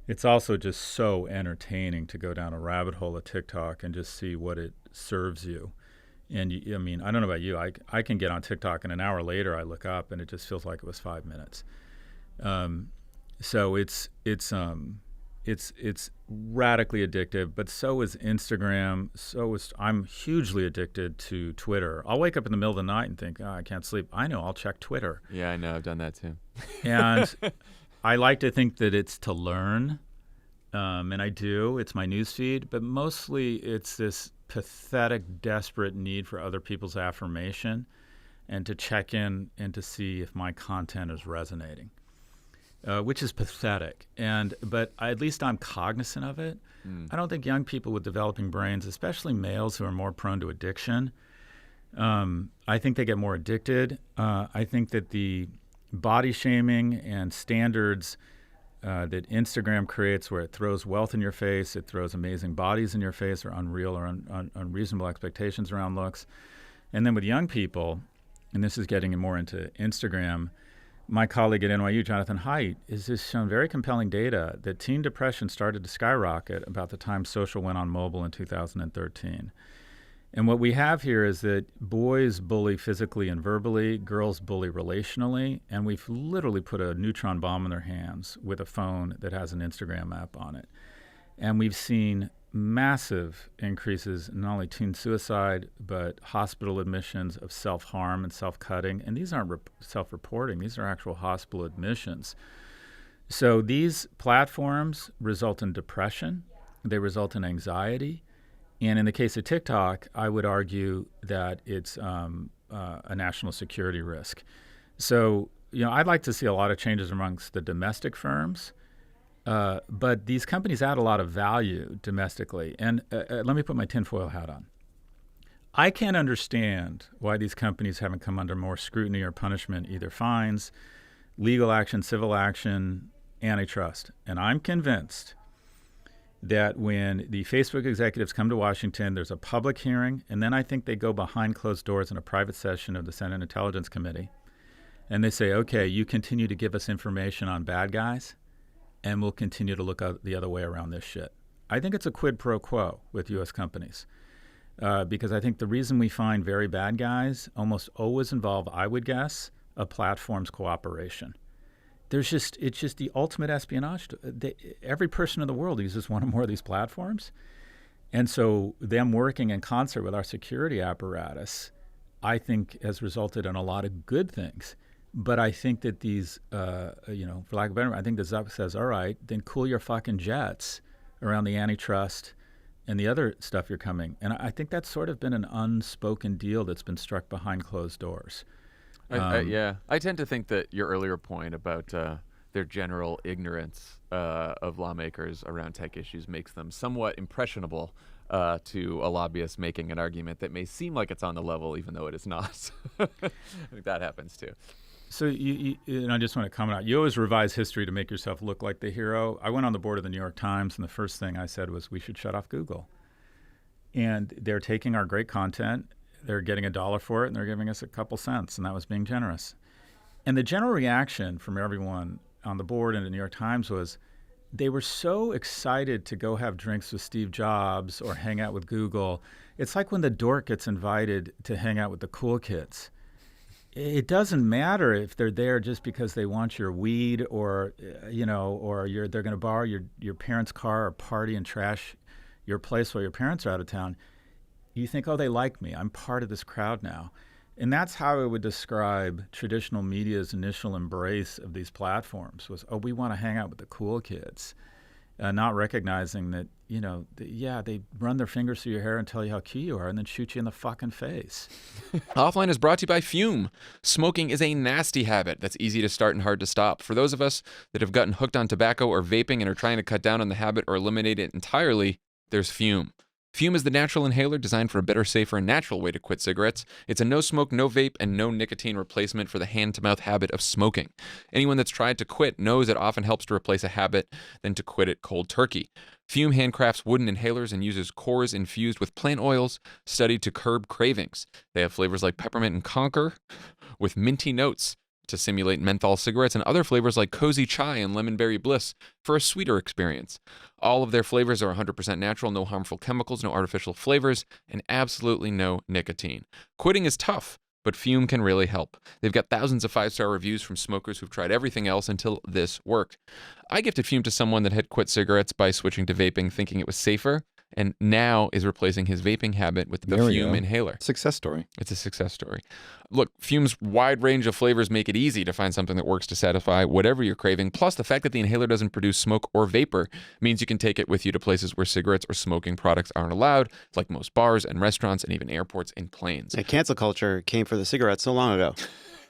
It's also just so entertaining to go down a rabbit hole of TikTok and just see what it serves you. And I mean, I don't know about you. I can get on TikTok and an hour later I look up and it just feels like it was 5 minutes. So it's radically addictive, but so is Instagram. I'm hugely addicted to Twitter. I'll wake up in the middle of the night and think, I can't sleep. I know, I'll check Twitter. Yeah, I know. I've done that too. And I like to think that it's to learn, and I do. It's my newsfeed, but mostly it's this pathetic, desperate need for other people's affirmation and to check in and to see if my content is resonating. Which is pathetic, but at least I'm cognizant of it. I don't think young people with developing brains, especially males who are more prone to addiction, I think they get more addicted. I think that the body shaming and standards that Instagram creates, where it throws wealth in your face, it throws amazing bodies in your face, or unreal or unreasonable expectations around looks. And then with young people, and this is getting more into Instagram, my colleague at NYU, Jonathan Haidt, has just shown very compelling data that teen depression started to skyrocket about the time social went on mobile in 2013. And what we have here is that boys bully physically and verbally, girls bully relationally, and we've literally put a neutron bomb in their hands with a phone that has an Instagram app on it. And we've seen massive increases in not only teen suicide, but hospital admissions of self-harm and self-cutting. And these aren't self-reporting. These are actual hospital admissions. So these platforms result in depression. They result in anxiety. And in the case of TikTok, I would argue that it's a national security risk. So, I'd like to see a lot of changes amongst the domestic firms. But these companies add a lot of value domestically. And let me put my tinfoil hat on. I can't understand why these companies haven't come under more scrutiny or punishment, either fines, legal action, civil action, antitrust. And I'm convinced that when the Facebook executives come to Washington, there's a public hearing, and then I think they go behind closed doors in a private session of the Senate Intelligence Committee, and they say, okay, you continue to give us information on bad guys, and we'll continue to look the other way around this shit. I think it's a quid pro quo with U.S. companies, because I think the reason we find very bad guys almost always involve, I would guess, a platform's cooperation. It's just the ultimate espionage. Every person in the world uses one or more of these platforms. And so them working in concert with our security apparatus, I think, has resulted in a lot of good things. But I think that these, for lack of better, I think the Zuck says, all right, then cool your fucking jets around the antitrust and the other stuff you're coming. And I think that's sort of been an unspoken deal that's been struck behind closed doors. I tend to think that your earlier point about their general ignorance of lawmakers around tech issues makes them somewhat impressionable to a lobbyist making an argument that may seem like it's on the level, even though it is not. I think that happens too. So and I just want to comment out, you always revise history to make yourself look like the hero. I went on the board of the New York Times, and the first thing I said was we should shut off Google. And they're taking our great content, they're getting $1 for it, and they're giving us a couple cents, and that was being generous. And the general reaction from everyone on the board and the New York Times was they were so excited to go have drinks with Steve Jobs or hang out with Google. It's like when the dork gets invited to hang out with the cool kids. It doesn't matter if they're there just because they want your weed or they're going to borrow your parents' car or party and trash your place while your parents are out of town. You think, oh, they like me. I'm part of this crowd now. And that's how I would describe traditional media's initial embrace of these platforms was, oh, we want to hang out with the cool kids, not recognizing that, they run their fingers through your hair and tell you how cute you are and then shoot you in the fucking face. Offline is brought to you by Fume. Smoking is a nasty habit that's easy to start and hard to stop. For those of us that have gotten hooked on tobacco or vaping and are trying to cut down on the habit or eliminate it entirely, there's Fume. Fume is the natural inhaler designed for a better, safer, and natural way to quit cigarettes. It's a no-smoke, no-vape, and no-nicotine replacement for the hand-to-mouth habit of smoking. Anyone that's tried to quit knows it often helps to replace a habit than to quit it cold turkey. Fume handcrafts wooden inhalers and uses cores infused with plant oils studied to curb cravings. They have flavors like peppermint and conker with minty notes to simulate menthol cigarettes, and other flavors like cozy chai and lemon berry bliss for a sweeter experience. All of their flavors are 100% natural, no harmful chemicals, no artificial flavors, and absolutely no nicotine. Quitting is tough, but Fume can really help. They've got thousands of 5-star reviews from smokers who've tried everything else until this worked. I gifted Fume to someone that had quit cigarettes by switching to vaping, thinking it was safer, and now is replacing his vaping habit with the Fume inhaler. Success story. It's a success story. Look, Fume's wide range of flavors make it easy to find something that works to satisfy whatever you're craving. Plus, the fact that the inhaler doesn't produce smoke or vapor means you can take it with you to places where cigarettes or smoking products aren't allowed, like most bars and restaurants and even airports and planes. Yeah, cancel culture came for the cigarettes so long ago.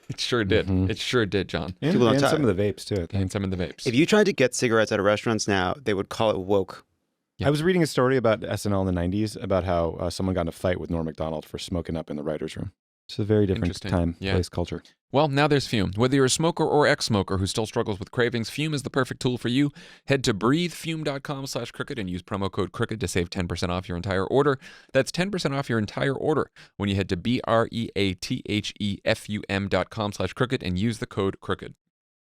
It sure did. It sure did, John. And some of the vapes, too. And some of the vapes. If you tried to get cigarettes at a restaurants now, they would call it woke. Yeah. I was reading a story about SNL in the 90s about how someone got in a fight with Norm Macdonald for smoking up in the writer's room. It's a very different time, place, culture. Well, now there's Fume. Whether you're a smoker or ex-smoker who still struggles with cravings, Fume is the perfect tool for you. Head to breathefume.com/crooked and use promo code crooked to save 10% off your entire order. That's 10% off your entire order when you head to breathefum.com/crooked and use the code crooked.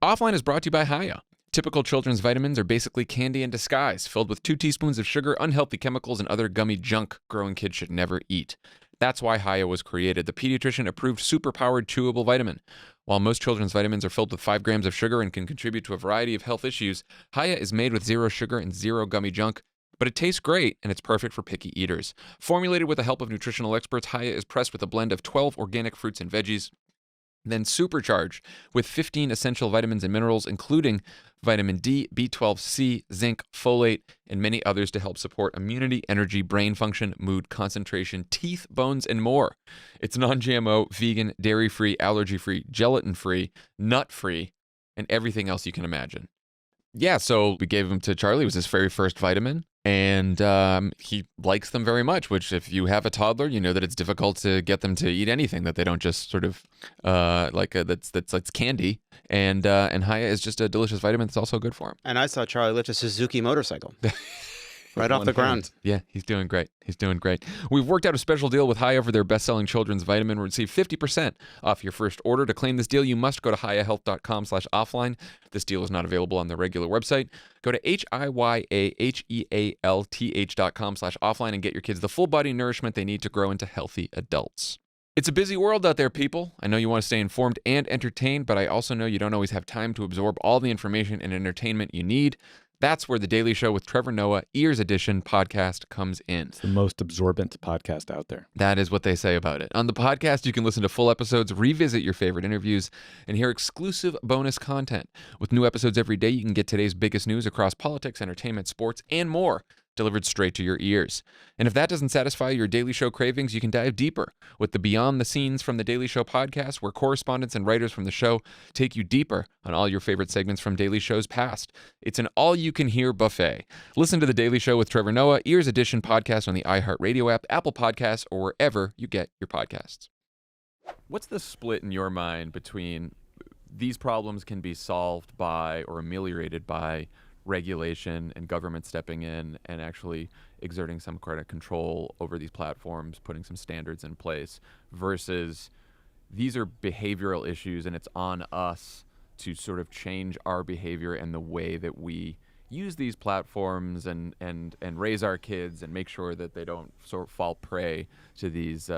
Offline is brought to you by Haya. Typical children's vitamins are basically candy in disguise, filled with 2 teaspoons of sugar, unhealthy chemicals, and other gummy junk growing kids should never eat. That's why Haya was created, the pediatrician-approved super-powered chewable vitamin. While most children's vitamins are filled with 5 grams of sugar and can contribute to a variety of health issues, Haya is made with 0 sugar and 0 gummy junk, but it tastes great and it's perfect for picky eaters. Formulated with the help of nutritional experts, Haya is pressed with a blend of 12 organic fruits and veggies, then supercharged with 15 essential vitamins and minerals, including vitamin D, B12C, zinc, folate, and many others to help support immunity, energy, brain function, mood, concentration, teeth, bones, and more. It's non-GMO, vegan, dairy-free, allergy-free, gelatin-free, nut-free, and everything else you can imagine. Yeah, so we gave them to Charlie. It was his very first vitamin, and he likes them very much, which if you have a toddler, you know that it's difficult to get them to eat anything that they don't just sort of that's candy. And Haya is just a delicious vitamin that's also good for him. And I saw Charlie lift a Suzuki motorcycle. Right off the ground. Yeah, he's doing great. He's doing great. We've worked out a special deal with Haya for their best-selling children's vitamin. Receive 50% off your first order. To claim this deal, you must go to hayahealth.com/offline. This deal is not available on the regular website. Go to HIYAHEALTH.com/offline and get your kids the full-body nourishment they need to grow into healthy adults. It's a busy world out there, people. I know you want to stay informed and entertained, but I also know you don't always have time to absorb all the information and entertainment you need. That's where The Daily Show with Trevor Noah, Ears Edition podcast comes in. It's the most absorbent podcast out there. That is what they say about it. On the podcast, you can listen to full episodes, revisit your favorite interviews, and hear exclusive bonus content. With new episodes every day, you can get today's biggest news across politics, entertainment, sports, and more, delivered straight to your ears. And if that doesn't satisfy your Daily Show cravings, you can dive deeper with the Beyond the Scenes from the Daily Show podcast, where correspondents and writers from the show take you deeper on all your favorite segments from Daily Show's past. It's an all-you-can-hear buffet. Listen to The Daily Show with Trevor Noah, Ears Edition podcast on the iHeartRadio app, Apple Podcasts, or wherever you get your podcasts. What's the split in your mind between these problems can be solved by or ameliorated by regulation and government stepping in and actually exerting some kind of control over these platforms, putting some standards in place, versus these are behavioral issues and it's on us to sort of change our behavior and the way that we use these platforms and raise our kids and make sure that they don't sort of fall prey to these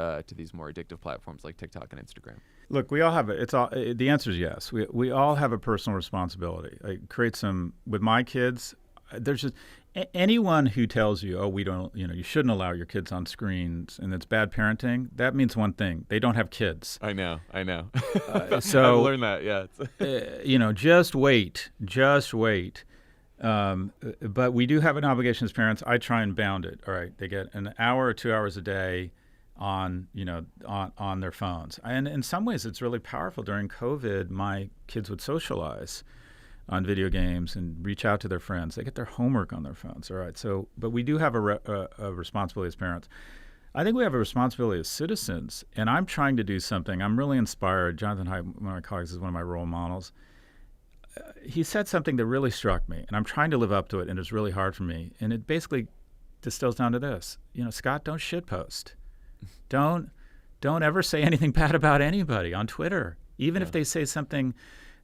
more addictive platforms like TikTok and Instagram? Look, we all have the answer is yes. We all have a personal responsibility. I create some with my kids. There's just anyone who tells you, "Oh, you shouldn't allow your kids on screens," and it's bad parenting. That means one thing: they don't have kids. I know. So I've learned that. Yeah. Just wait. But we do have an obligation as parents. I try and bound it. All right, they get an hour or 2 hours a day on their phones, and in some ways it's really powerful. During COVID, my kids would socialize on video games and reach out to their friends. They get their homework on their phones. All right. So, but we do have a responsibility as parents. I think we have a responsibility as citizens, and I'm trying to do something. I'm really inspired. Jonathan Haidt, one of my colleagues, is one of my role models. He said something that really struck me, and I'm trying to live up to it, and it's really hard for me. And it basically distills down to this. Scott, don't shitpost. Don't ever say anything bad about anybody on Twitter, even if they say something.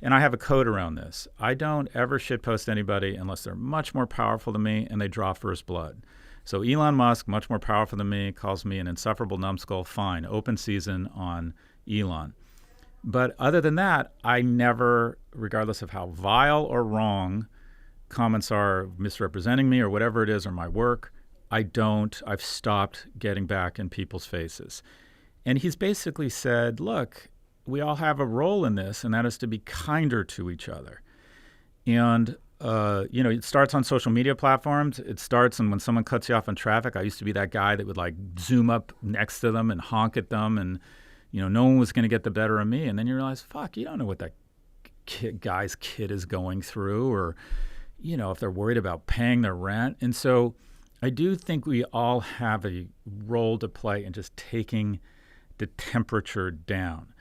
And I have a code around this. I don't ever shitpost anybody unless they're much more powerful than me and they draw first blood. So Elon Musk, much more powerful than me, calls me an insufferable numbskull. Fine, open season on Elon. But other than that, I never, regardless of how vile or wrong comments are misrepresenting me or whatever it is or my work, I've stopped getting back in people's faces. And he's basically said, look, we all have a role in this, and that is to be kinder to each other. And it starts on social media platforms. It starts, and when someone cuts you off in traffic, I used to be that guy that would like zoom up next to them and honk at them, and no one was going to get the better of me. And then you realize, fuck, you don't know what that guy's kid is going through, or if they're worried about paying their rent. And so I do think we all have a role to play in just taking the temperature down.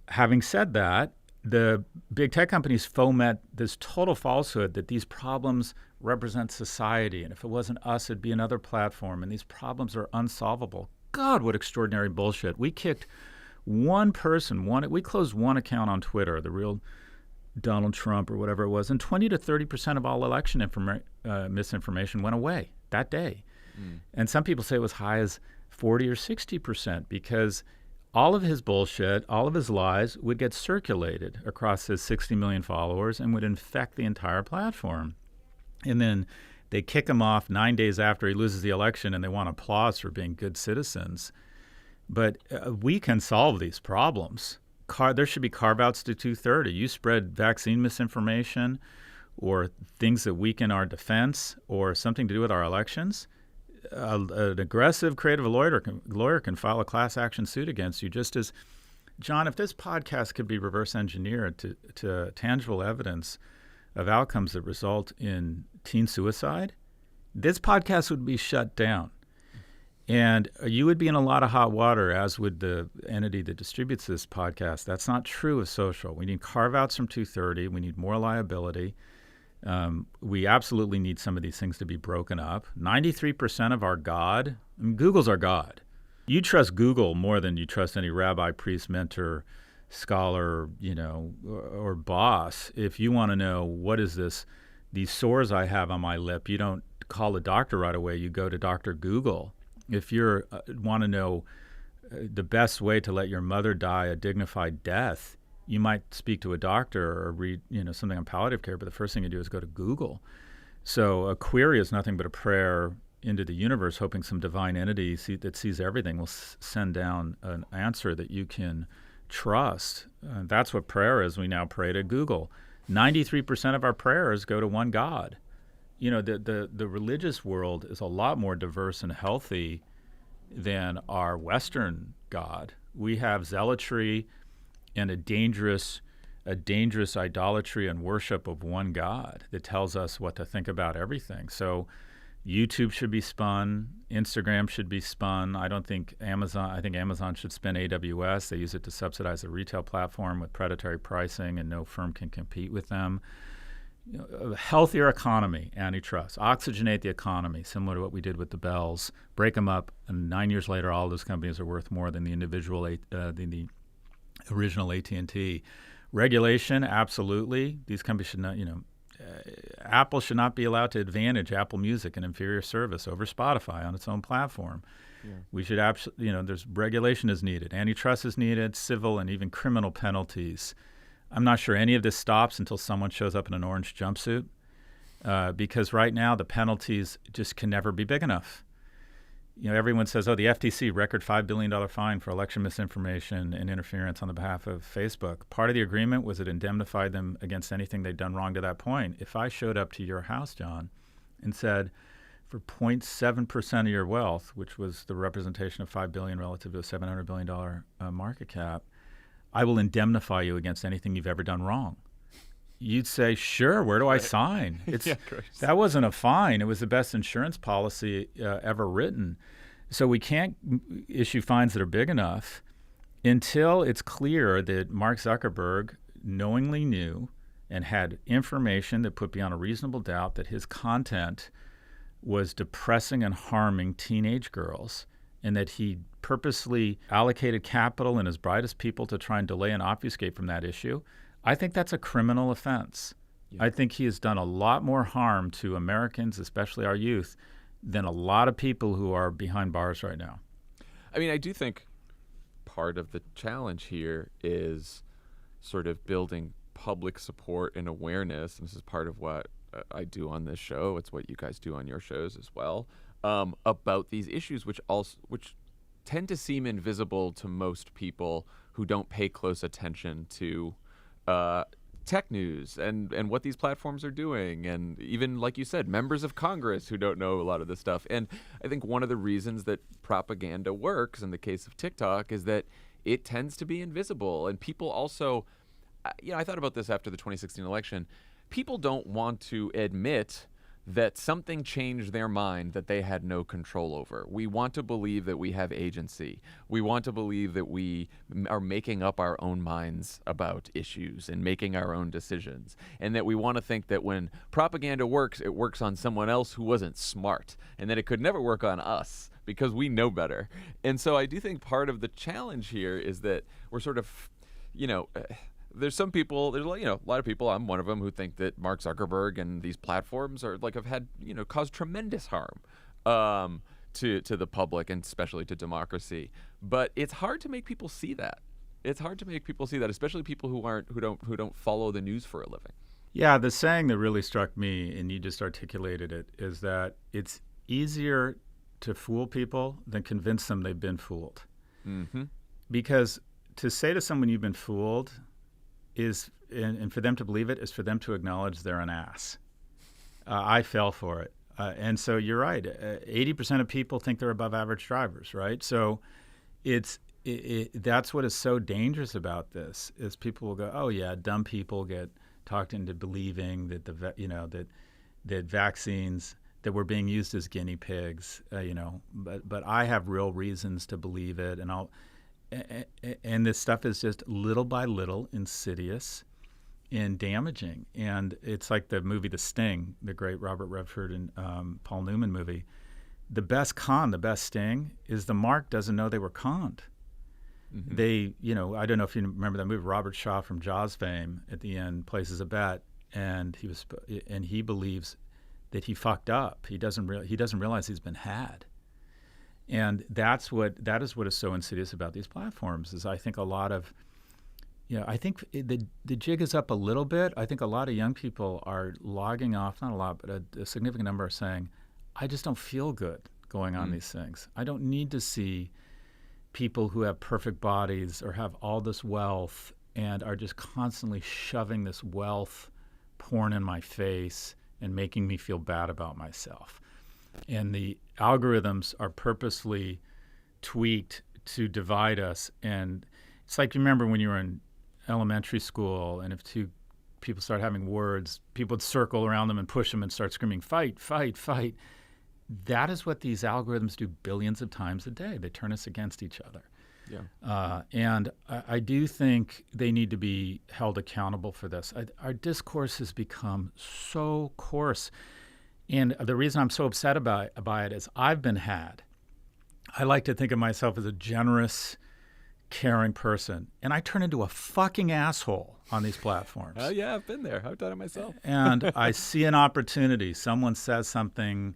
Having said that, the big tech companies foment this total falsehood that these problems represent society, and if it wasn't us, it'd be another platform, and these problems are unsolvable. God, what extraordinary bullshit. We kicked one person, we closed one account on Twitter, the real Donald Trump or whatever it was, and 20 to 30% of all election misinformation went away that day. And some people say it was high as 40 or 60% because all of his bullshit, all of his lies would get circulated across his 60 million followers and would infect the entire platform. And then they kick him off 9 days after he loses the election, and they want applause for being good citizens. But we can solve these problems. There should be carve-outs to 230. You spread vaccine misinformation or things that weaken our defense or something to do with our elections, an aggressive creative lawyer can file a class action suit against you. Just as, John, if this podcast could be reverse engineered to tangible evidence of outcomes that result in teen suicide, this podcast would be shut down. And you would be in a lot of hot water, as would the entity that distributes this podcast. That's not true of social. We need carve-outs from 230. We need more liability. We absolutely need some of these things to be broken up. 93% of our God, Google's our God. You trust Google more than you trust any rabbi, priest, mentor, scholar, or boss. If you want to know what is these sores I have on my lip, you don't call a doctor right away. You go to Dr. Google. If you want to know the best way to let your mother die a dignified death, you might speak to a doctor or read, something on palliative care, but the first thing you do is go to Google. So a query is nothing but a prayer into the universe, hoping some divine entity that sees everything will send down an answer that you can trust. That's what prayer is. We now pray to Google. 93% of our prayers go to one God. The religious world is a lot more diverse and healthy than our Western God. We have zealotry and a dangerous idolatry and worship of one God that tells us what to think about everything. So YouTube should be spun. Instagram should be spun. I think Amazon should spin AWS. They use it to subsidize a retail platform with predatory pricing, and no firm can compete with them. A healthier economy, antitrust. Oxygenate the economy, similar to what we did with the Bells. Break them up, and 9 years later, all those companies are worth more than the original AT&T. Regulation, absolutely. These companies should not, Apple should not be allowed to advantage Apple Music, an inferior service, over Spotify on its own platform. Yeah. We should there's regulation is needed. Antitrust is needed, civil and even criminal penalties. I'm not sure any of this stops until someone shows up in an orange jumpsuit, because right now the penalties just can never be big enough. Everyone says, the FTC, record $5 billion fine for election misinformation and interference on the behalf of Facebook. Part of the agreement was it indemnified them against anything they'd done wrong to that point. If I showed up to your house, John, and said, for 0.7% of your wealth, which was the representation of $5 billion relative to a $700 billion market cap, I will indemnify you against anything you've ever done wrong. you'd say, sure, where do I sign? That wasn't a fine. It was the best insurance policy ever written. So we can't issue fines that are big enough until it's clear that Mark Zuckerberg knowingly knew and had information that put beyond a reasonable doubt that his content was depressing and harming teenage girls, and that he purposely allocated capital and his brightest people to try and delay and obfuscate from that issue. I think that's a criminal offense. Yeah. I think he has done a lot more harm to Americans, especially our youth, than a lot of people who are behind bars right now. I mean, I do think part of the challenge here is sort of building public support and awareness. And this is part of what I do on this show. It's what you guys do on your shows as well, about these issues, which tend to seem invisible to most people who don't pay close attention to tech news and what these platforms are doing, and even, like you said, members of Congress who don't know a lot of this stuff. And I think one of the reasons that propaganda works in the case of TikTok is that it tends to be invisible. And people also, I thought about this after the 2016 election. People don't want to admit that something changed their mind that they had no control over. We want to believe that we have agency. We want to believe that we are making up our own minds about issues and making our own decisions. And that we want to think that when propaganda works, it works on someone else who wasn't smart, and that it could never work on us because we know better. And so I do think part of the challenge here is that we're sort of, there's some people, there's a lot of people, I'm one of them, who think that Mark Zuckerberg and these platforms are have had, caused tremendous harm to the public and especially to democracy. But it's hard to make people see that. It's hard to make people see that, especially people who don't follow the news for a living. Yeah, the saying that really struck me, and you just articulated it, is that it's easier to fool people than convince them they've been fooled. Mm-hmm. Because to say to someone you've been fooled is, and for them to believe it, is for them to acknowledge they're an ass. I fell for it. And so you're right. 80% of people think they're above average drivers, right? So that's what is so dangerous about this, is people will go, oh yeah, dumb people get talked into believing that that vaccines, that we're being used as guinea pigs, but I have real reasons to believe it, and this stuff is just little by little insidious and damaging. And it's like the movie The Sting, the great Robert Redford and Paul Newman movie. The best sting is the mark doesn't know they were conned. Mm-hmm. They, I don't know if you remember that movie, Robert Shaw from Jaws fame at the end places a bet, and he believes that he fucked up. He doesn't realize he's been had. And that is what is so insidious about these platforms, is I think a lot of, I think the jig is up a little bit. I think a lot of young people are logging off, not a lot, but a significant number are saying, I just don't feel good going on these things. I don't need to see people who have perfect bodies or have all this wealth and are just constantly shoving this wealth porn in my face and making me feel bad about myself. And the algorithms are purposely tweaked to divide us. And it's like, you remember when you were in elementary school, and if two people start having words, people would circle around them and push them and start screaming, fight, fight, fight. That is what these algorithms do billions of times a day. They turn us against each other. Yeah. And I do think they need to be held accountable for this. Our discourse has become so coarse. And the reason I'm so upset by it is I've been had. I like to think of myself as a generous, caring person, and I turn into a fucking asshole on these platforms. Oh yeah, I've been there. I've done it myself. And I see an opportunity. Someone says something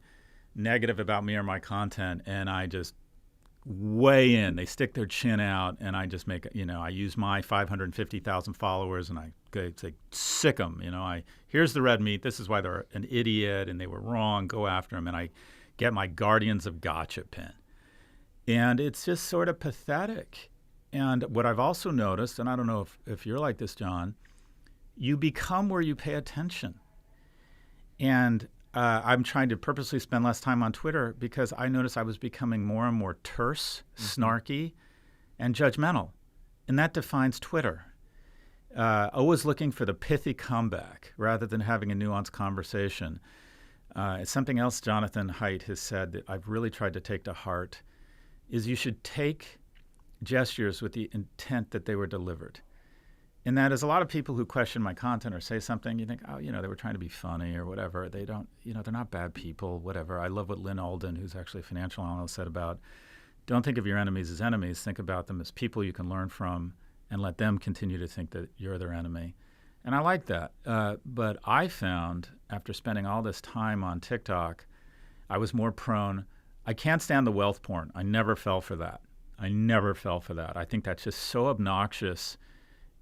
negative about me or my content, and I just weigh in. They stick their chin out, and I just make, I use my 550,000 followers, and I say, sick them. Here's the red meat. This is why they're an idiot, and they were wrong. Go after them. And I get my Guardians of Gotcha pin. And it's just sort of pathetic. And what I've also noticed, and I don't know if you're like this, John, you become where you pay attention. And I'm trying to purposely spend less time on Twitter because I noticed I was becoming more and more terse, snarky, and judgmental. And that defines Twitter. always looking for the pithy comeback rather than having a nuanced conversation. It's something else Jonathan Haidt has said that I've really tried to take to heart, is you should take gestures with the intent that they were delivered. And that is, a lot of people who question my content or say something, you think, oh, they were trying to be funny or whatever. They don't, they're not bad people, whatever. I love what Lynn Alden, who's actually a financial analyst, said about, don't think of your enemies as enemies. Think about them as people you can learn from and let them continue to think that you're their enemy. And I like that. But I found, after spending all this time on TikTok, I was more prone. I can't stand the wealth porn. I never fell for that. I think that's just so obnoxious.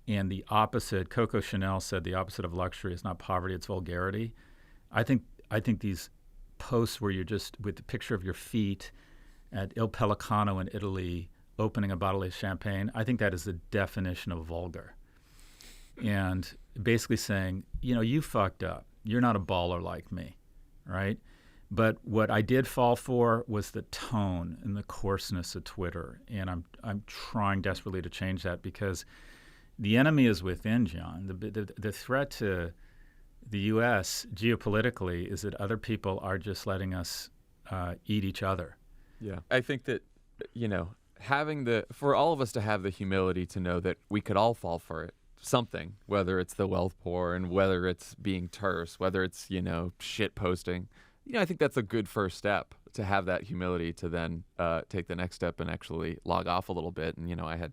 And the opposite, Coco Chanel said, the opposite of luxury is not poverty, it's vulgarity. I think these posts where you're just with the picture of your feet at Il Pelicano in Italy, opening a bottle of champagne, I think that is the definition of vulgar. And basically saying, you fucked up. You're not a baller like me, right? But what I did fall for was the tone and the coarseness of Twitter. And I'm trying desperately to change that, because the enemy is within, John. The threat to the U.S. geopolitically is that other people are just letting us eat each other. Yeah. I think that, for all of us to have the humility to know that we could all fall for it, something, whether it's the wealth porn, whether it's being terse, whether it's, shit posting, I think that's a good first step, to have that humility to then take the next step and actually log off a little bit. And, I had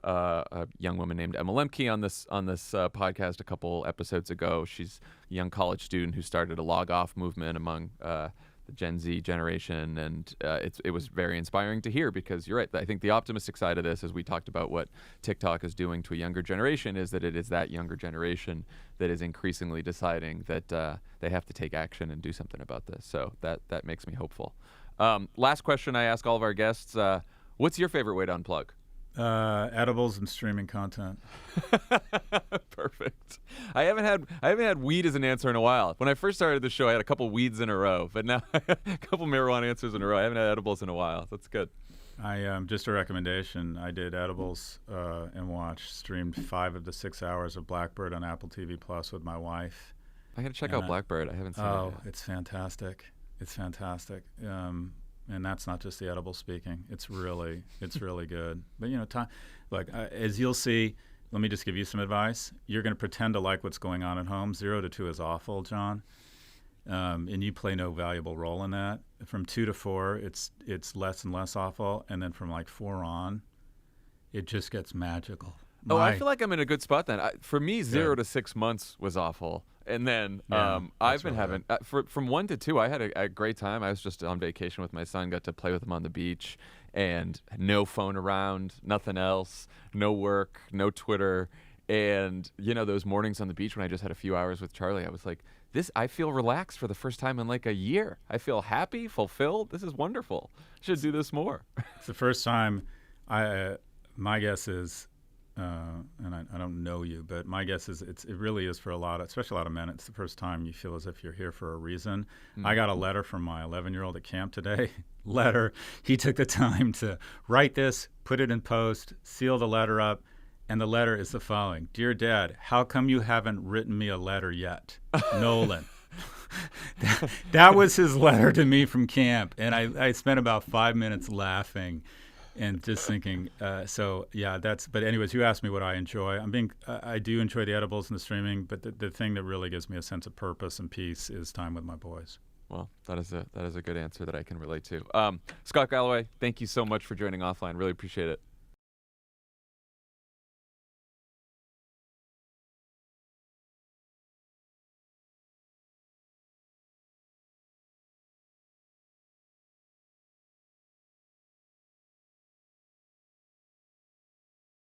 a young woman named Emma Lemke on this podcast a couple episodes ago. She's a young college student who started a log off movement among the Gen Z generation, and it was very inspiring to hear, because you're right. I think the optimistic side of this, as we talked about what TikTok is doing to a younger generation, is that it is that younger generation that is increasingly deciding that they have to take action and do something about this. So that makes me hopeful. Last question I ask all of our guests: what's your favorite way to unplug? Edibles and streaming content. Perfect. I haven't had weed as an answer in a while. When I first started the show, I had a couple weeds in a row, but now a couple marijuana answers in a row. I haven't had edibles in a while. That's good. I just a recommendation. I did edibles and streamed 5 of the 6 hours of Blackbird on Apple TV Plus with my wife. I got to check out Blackbird. I haven't seen it yet. It's fantastic. It's fantastic. And that's not just the edible speaking. It's really good. But look, as you'll see, let me just give you some advice. You're going to pretend to like what's going on at home. 0 to 2 is awful, John, and you play no valuable role in that. From 2 to 4, it's less and less awful, and then from like 4 on, it just gets magical. I feel like I'm in a good spot then. For me, 0 to 6 months was awful. And then I've been having, from 1 to 2, I had a great time. I was just on vacation with my son, got to play with him on the beach, and no phone around, nothing else, no work, no Twitter. And, those mornings on the beach when I just had a few hours with Charlie, I was like, I feel relaxed for the first time in like a year. I feel happy, fulfilled. This is wonderful. I should do this more. It's the first time my guess is, and I don't know you, but my guess is it really is for especially a lot of men, it's the first time you feel as if you're here for a reason. Mm-hmm. I got a letter from my 11-year-old at camp today. He took the time to write this, put it in post, seal the letter up, and the letter is the following: Dear Dad, how come you haven't written me a letter yet? Nolan. That was his letter to me from camp, and I spent about 5 minutes laughing and just thinking, but anyways, you asked me what I enjoy. I do enjoy the edibles and the streaming, but the thing that really gives me a sense of purpose and peace is time with my boys. Well, that is a good answer that I can relate to. Scott Galloway, thank you so much for joining Offline. Really appreciate it.